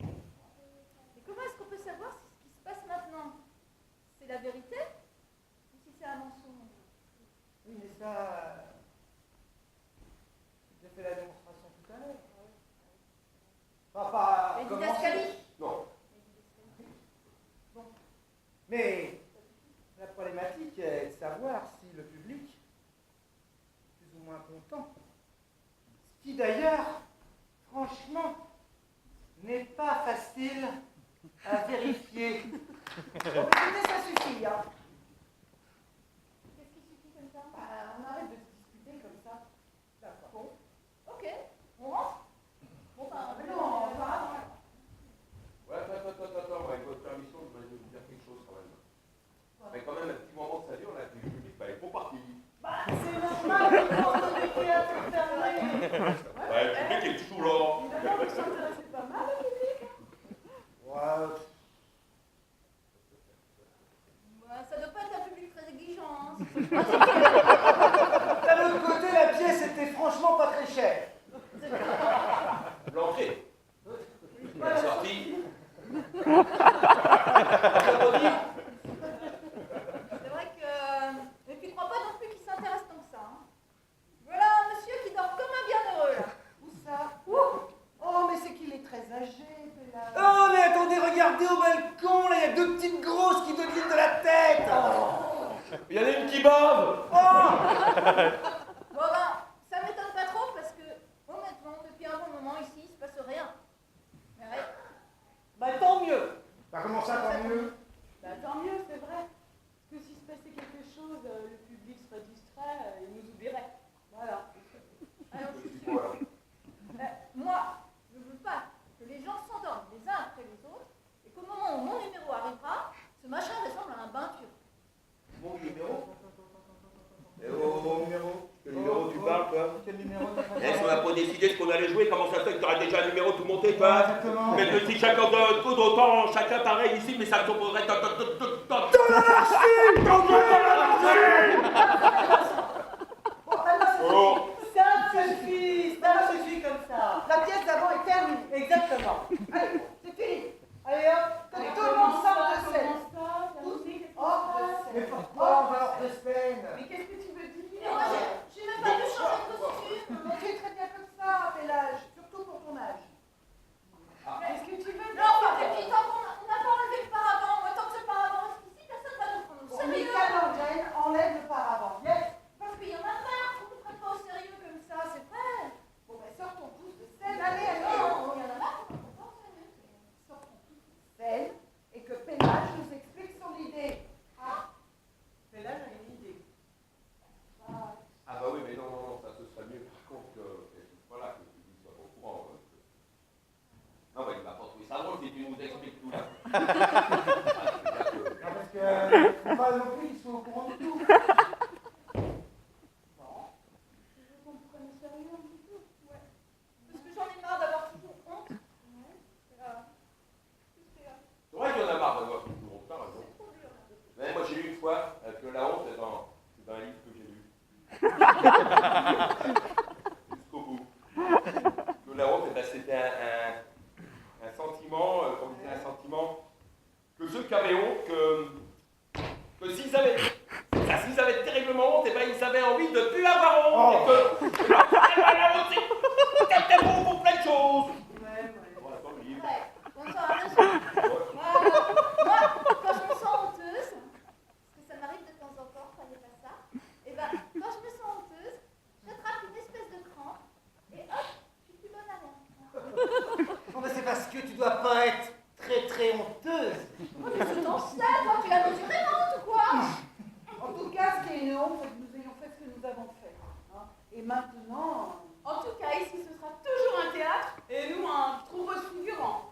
C: Mais comment est-ce qu'on peut savoir si ce qui se passe maintenant, c'est la vérité ou si c'est un mensonge?
D: Oui, mais ça. J'ai fait la démonstration tout à l'heure. Pas
C: Les
D: commencer.
C: didascalies.
B: Non.
D: Bon. Mais la problématique est de savoir si le public est plus ou moins content. Ce qui d'ailleurs, franchement, n'est pas facile à vérifier.
E: Bon, écoutez, ça suffit, hein.
C: Qu'est-ce qui suffit comme ça?
E: On arrête de se discuter comme ça. D'accord.
C: Bon, ok, on rentre. Bon, ben,
E: Mais non, on va.
B: Ouais, attends, avec votre permission, je vais vous dire quelque chose quand même. Mais quand même, un petit moment que ça dure, là, le public va être pour partir.
A: Bah, c'est normal, quand on est théâtre fermé.
B: Ouais, le public est toujours là.
E: Évidemment, vous s'intéressez pas mal au public.
D: Ouais.
C: Ouais, ça doit pas être un public très exigeant. Hein.
D: D'un autre côté, la pièce était franchement pas très chère.
B: L'entrée. La sortie.
C: C'est vrai que... Et puis, crois pas non plus qu'il s'intéresse tant que ça. Hein. Voilà un monsieur qui dort comme un bienheureux, là.
E: Où ça? Oh, mais c'est qu'il est très âgé, là.
D: Oh, mais attendez, regardez au balcon, là, il y a deux petites grosses qui deviennent de la tête.
B: Il y en a une qui bave.
C: Bon ben, ça m'étonne pas trop parce que, honnêtement, depuis un bon moment ici, il se passe rien. Mais ouais.
A: Bah, tant mieux.
D: Bah, comment ça, tant mieux?
E: Bah, tant mieux, c'est vrai. Parce que s'il se passait quelque chose, le public serait distrait et nous oublierait. Voilà.
C: Alors, je suis
B: Voilà. jouer, comment ça se fait que tu auras déjà un numéro tout monté,
D: Ouais,
B: toi?
D: exactement.
B: Mais si chacun de coup d'autant, chacun pareil ici, mais ça me supposerait...
A: Bon, alors,
B: Oh.
A: ça suffit comme ça. La pièce d'avant est terminée. Exactement. Allez, c'est fini. Allez hop, que tout le monde sorte de scène. Hors de
D: Mais
A: scène.
D: pourquoi on va hors de scène?
E: Mais qu'est-ce que tu veux dire?
C: Mais moi, j'ai même pas pu changer de costume.
A: Mais tu es très bien comme ça, Pélage, surtout pour ton âge.
E: Qu'est-ce que tu veux dire?
C: Non, enfin, et puis tant qu'on n'a pas enlevé le paravent, moi, tant que ce paravent reste ici, personne va nous prendre au
A: Bon,
C: sérieux.
A: Michael Angel enlève le paravent. Yes.
C: Parce qu'il y en a marre qu'on ne prenne pas au sérieux comme ça, c'est vrai.
A: Bon, ben sors ton pouce de scène.
C: Allez,
A: Allez,
C: non, il y en a marre qu'on ne prenne pas au sérieux.
A: sors ton pouce de scène et que Pélage nous explique son idée. Ah, Pélage a une idée.
B: Ah bah oui, mais non, ça ce serait mieux par contre que... Voilà, que tu sois au courant. Non, bah il va pas trouver ça drôle si tu nous expliques tout là.
D: Non, parce que faut pas non plus qu'ils soient au courant de tout.
C: Je veux qu'on me prenne au sérieux un petit peu. Ouais. Parce que j'en ai marre d'avoir toujours honte. Ouais. C'est grave.
B: C'est vrai qu'il y en a marre d'avoir toujours honte, t'as raison.
C: C'est trop dur.
B: Mais moi j'ai lu une fois que la honte est dans un livre que j'ai lu. Jusqu'au bout. Que la honte, c'était un sentiment, comme disait un sentiment, que ceux qui avaient honte, que s'ils avaient terriblement honte, et ben ils avaient envie de ne plus avoir honte.
D: Oh.
B: Et que la honte, c'était bon pour plein de choses. Voilà, dans le livre.
C: Ouais. Bon, ça va, moi, quand je me sens honteuse, parce que ça m'arrive de temps en temps, croyez pas ça, et ben, quand je me sens honteuse, j'attrape une espèce de crampe, et hop, je suis plus bonne à rien.
D: Non, mais c'est parce que tu dois pas être très honteuse.
C: Oh, mais c'est ton sel, toi, tu l'as mesuré la honte ou quoi?
A: En tout cas, ce qui est une honte, c'est que nous ayons fait ce que nous avons fait. Hein. Et maintenant...
E: En tout cas, ici, ce sera toujours un théâtre et nous, un troupeau de figurants.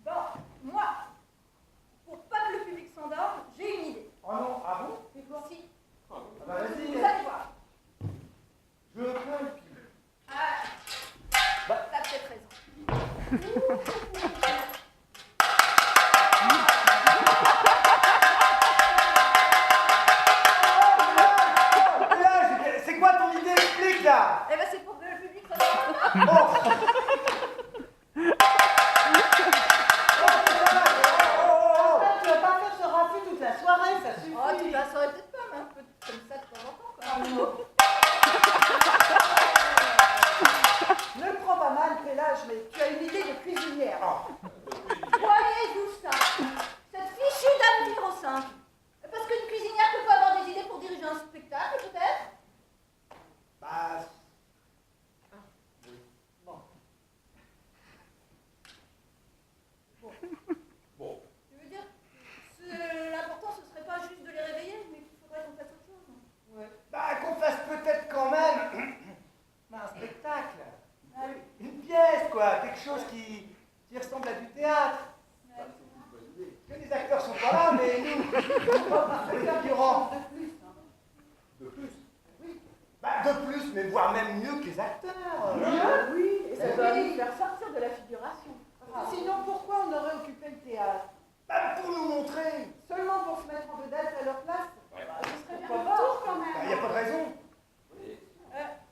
C: Bon, moi, pour pas que le public s'endorme, j'ai une idée.
D: Oh non, ah bon?
C: Mais quoi? Si,
D: Ah bah vas-y,
C: vous allez voir.
D: je veux plein le pied.
C: Ah, t'as peut-être raison.
D: Là, c'est quoi ton idée? Explique là.
C: Eh ben, c'est pour que le public s'endorme pas.
D: Oh.
A: Tu vas pas faire ce raffut toute la soirée, ça suffit.
C: Oh, tu vas saurais peut-être pas, mais un peu comme ça de temps en temps, quoi.
A: Ah, non. Ne le prends pas mal, Pélage, mais tu as une idée de cuisinière.
C: Voyez-vous ça? Cette fichue dame numéro 5. Parce qu'une cuisinière peut pas avoir des idées pour diriger un spectacle, peut-être?
D: Bah,
B: Bon.
C: Tu veux dire, l'important ce serait pas juste de les réveiller, mais qu'il faudrait qu'on fasse autre chose.
A: Ouais.
D: bah qu'on fasse peut-être quand même un spectacle.
C: Ah oui.
D: Une pièce, quoi. Quelque chose qui ressemble à du théâtre.
C: Ouais.
D: Que les acteurs sont pas là, mais nous, les figurants.
A: De plus. Hein.
B: De plus.
A: Oui.
D: Bah, de plus, mais voire même mieux que les acteurs.
E: Oui, et ça
A: Oui.
E: doit nous faire sortir de la figuration.
A: Parce que sinon, pourquoi on aurait occupé le théâtre?
D: Bah, pour nous montrer.
A: Seulement pour se mettre en vedette à leur place?
B: Ouais.
E: Bah, ce serait bien
A: Pourquoi
E: le
A: pas?
E: tour quand
D: Bah,
E: même.
D: y a pas de raison.
B: Oui.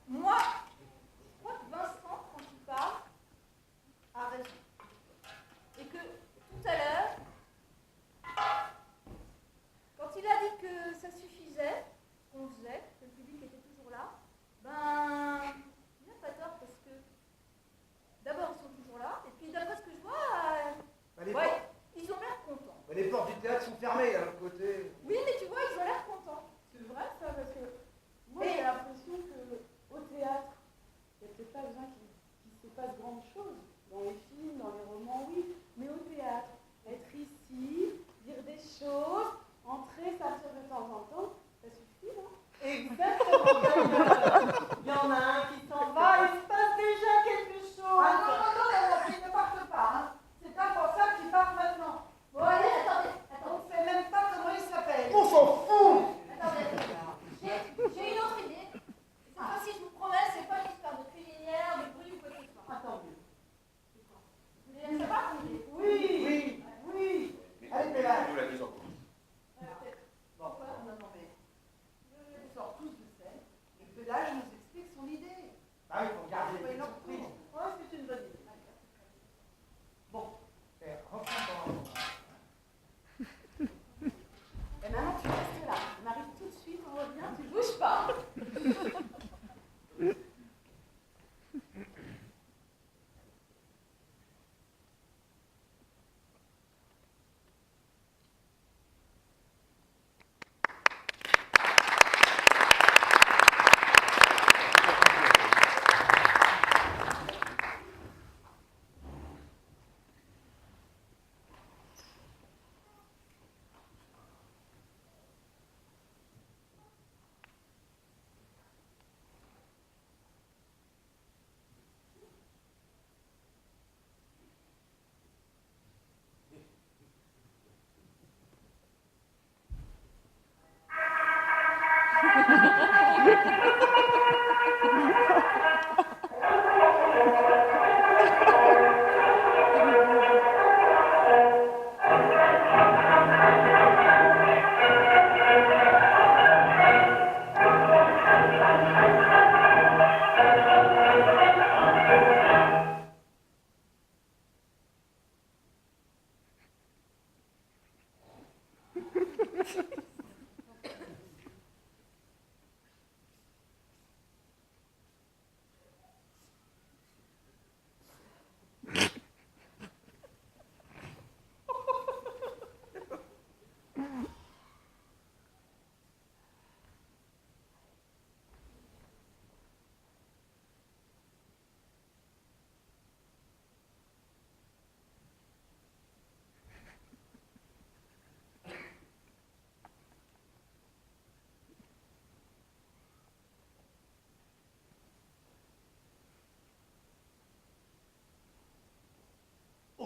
C: Moi, je crois que Vincent, quand il parle, a raison. Et que tout à l'heure, quand il a dit que ça suffisait, ce qu'on faisait, que le public était toujours là, ben, il n'a pas tort parce que, d'abord,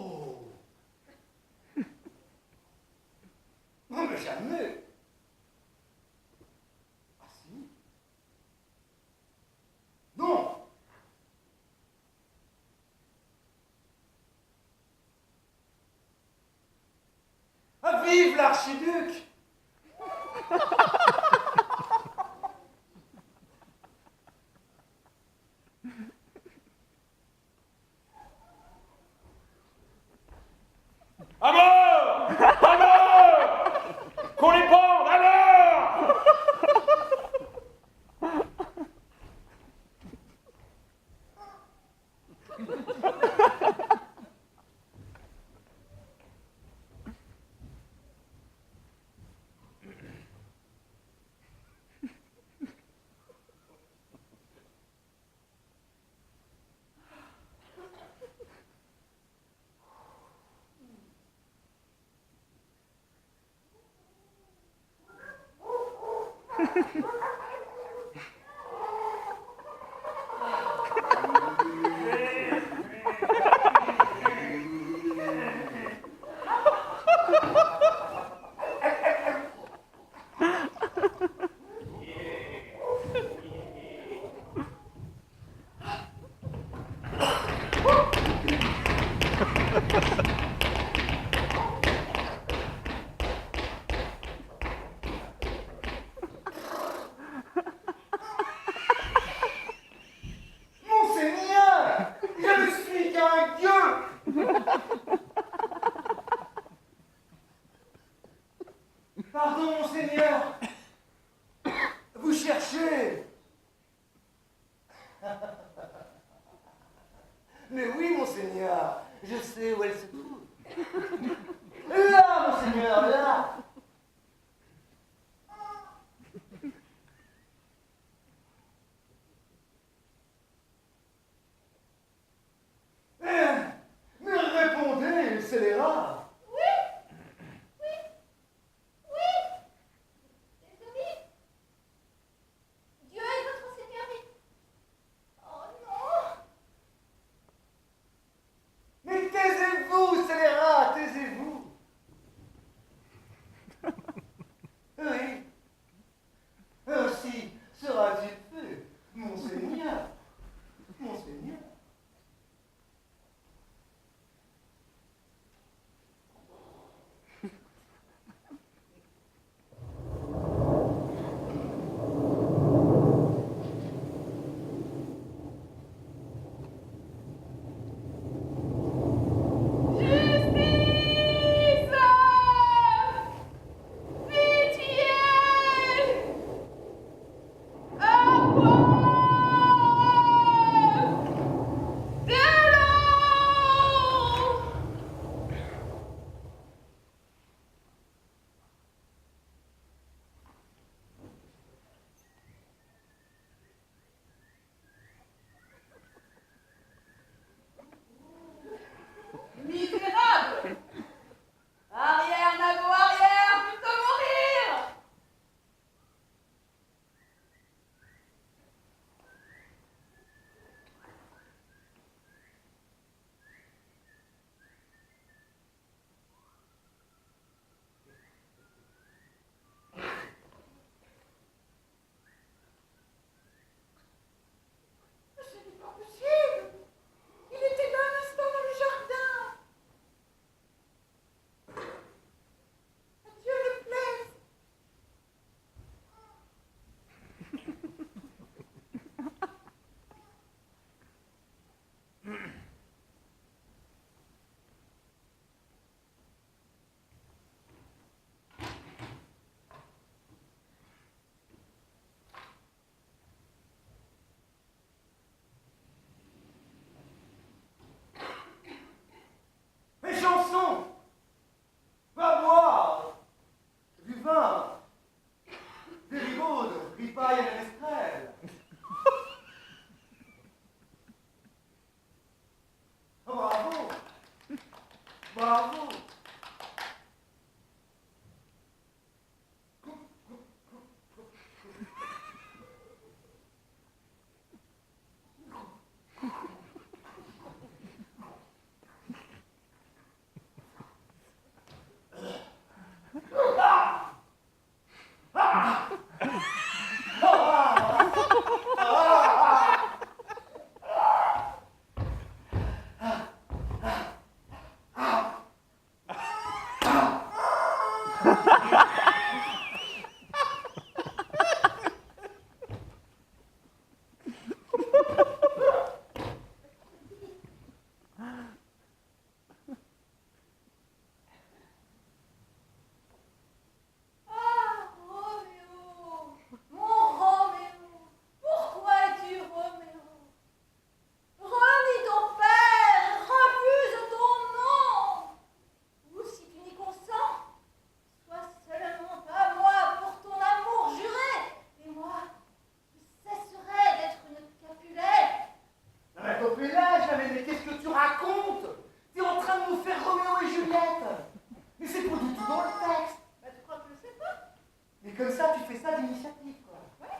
D: Oh! Non, mais jamais! Ah si? Non! Ah, vive l'archiduc!
B: À mort! À mort! Qu'on les pende! À mort!
D: Vai à la Mestrel. Oh, bravo. Bravo.
C: Ah, Roméo, mon Roméo, pourquoi es-tu Roméo? Renie ton père, refuse ton nom. Ou si tu n'y consens, sois seulement à moi pour ton amour juré, et moi, je cesserai d'être une Capulet.
D: Non mais Copélage, mais qu'est-ce que tu racontes? T'es en train de nous faire Roméo et Juliette. Mais c'est pas du tout dans le texte.
C: Bah, tu crois que je le sais pas?
D: Mais comme ça, tu fais ça d'initiative, quoi.
C: Ouais,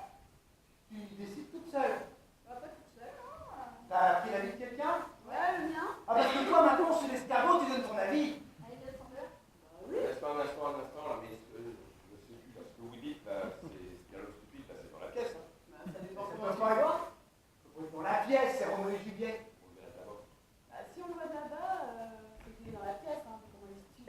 D: Tu décides toute seule.
C: bah, pas toute seule, hein.
D: T'as pris l'avis de quelqu'un?
C: Ouais, le mien.
D: Ah, parce que toi, maintenant, sur l'escargot, tu donnes ton avis.
C: Allez, viens sans peur.
B: Un instant, là, mais je sais plus, là, ce que vous dites, là, c'est dialogue stupide, là, c'est dans la pièce, hein.
E: Bah, ça dépend
D: C'est
E: comment
D: pas
E: tu
D: pareil.
E: vois.
D: Dans la pièce, c'est Roméo et Juliette.
B: On le met là d'abord.
E: Bah, si on va là-bas, c'était dans la pièce, hein, comment il se tue.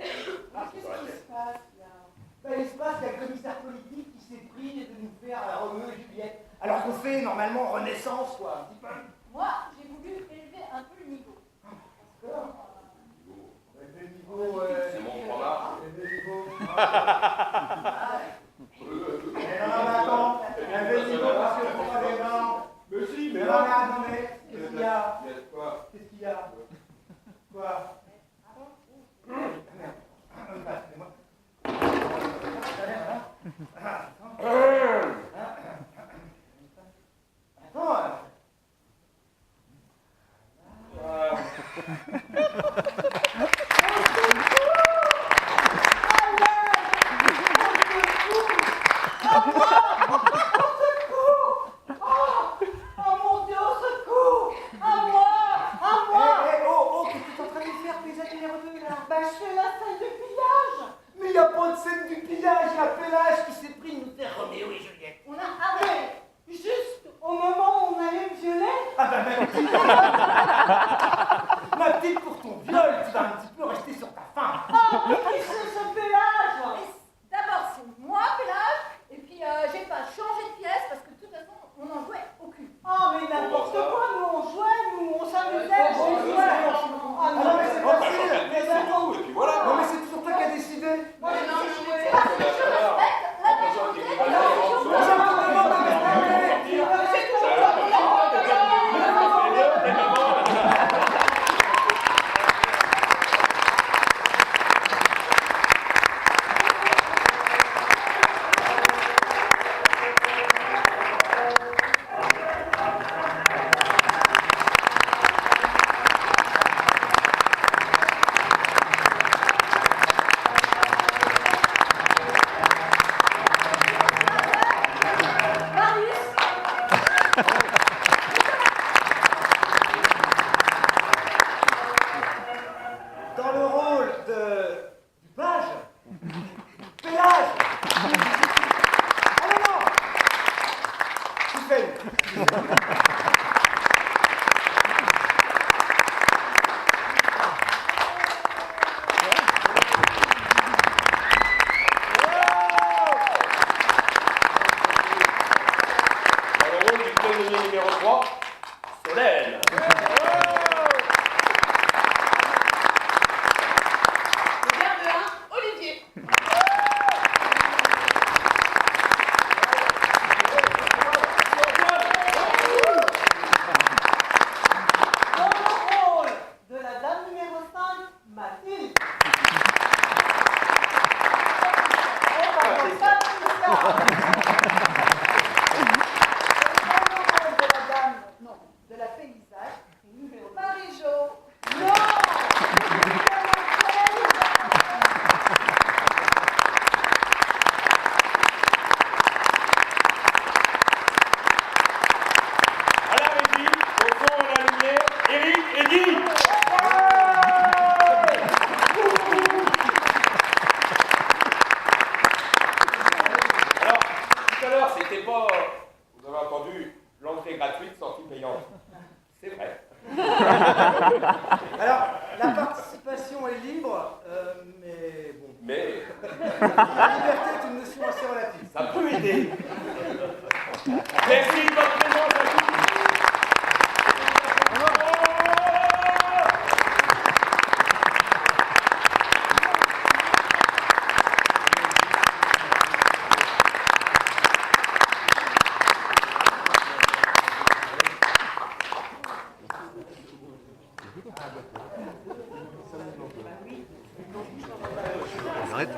B: Ah, c'est
E: Qu'est-ce
B: dans la
E: qui
B: pièce.
E: se passe là?
D: Ben, il se passe qu'il y a le commissaire politique qui s'est pris de nous faire Roméo et Juliette. Alors qu'on fait normalement Renaissance, quoi, un petit peu.
C: Moi, j'ai voulu élever un peu le niveau.
D: D'accord. Le niveau.
B: C'est mon format.
D: Le niveau. Non, mais attends. Le niveau parce que pour moi, les gens.
B: Mais si, mais
D: Non,
B: là.
D: mais attendez. Qu'est-ce qu'il y a?
B: Il y a de quoi?
D: Qu'est-ce qu'il y a? Quoi? Merde. Attends.
A: Oh mon Dieu, au secours! À moi! À moi!
D: Oh, qu'est-ce que tu es en train de faire, Paysac numéro 2, là?
A: Bah, je fais la scène de pillage!
D: Mais il n'y a pas de scène du pillage, il y a Pélage qui s'est pris de nous faire Roméo et Juliette.
C: On a arrêté.
A: Mais juste au moment où on allait me violer,
D: Ah bah ma petite, ma petite, pour ton viol, tu vas un petit peu rester sur ta faim.
A: oh, qui c'est ce pillage?
C: Mais d'abord, c'est moi, Pélage, et puis j'ai pas changé de pièce parce que de toute façon, on n'en jouait aucune.
A: Oh, mais n'importe quoi, nous on jouait, nous on s'amusait,
B: Ouais,
A: on
B: ouais,
A: jouait.
B: ouais,
A: Ah
D: non,
A: non,
D: mais
A: mais
D: c'est
B: Oh, bah,
D: facile.
B: changez de pièce, c'est tout, et puis voilà.
D: Non mais c'est toujours toi qui as décidé.
A: moi j'ai
C: non,
A: joué.
C: Parce que je respecte la volonté de la
D: Dans le rôle du page, Pélage. Ah non, non. Tu fais.
B: Dans le rôle du prisonnier numéro 3, Solène.
E: Le garde 1, Olivier.
B: C'était pas, vous avez entendu, l'entrée gratuite, sortie payante. C'est vrai.
D: Alors, la participation est libre, mais bon.
B: Mais
D: La liberté est une notion assez relative.
B: ça peut aider. Merci de votre présence à tous.
F: Arrête.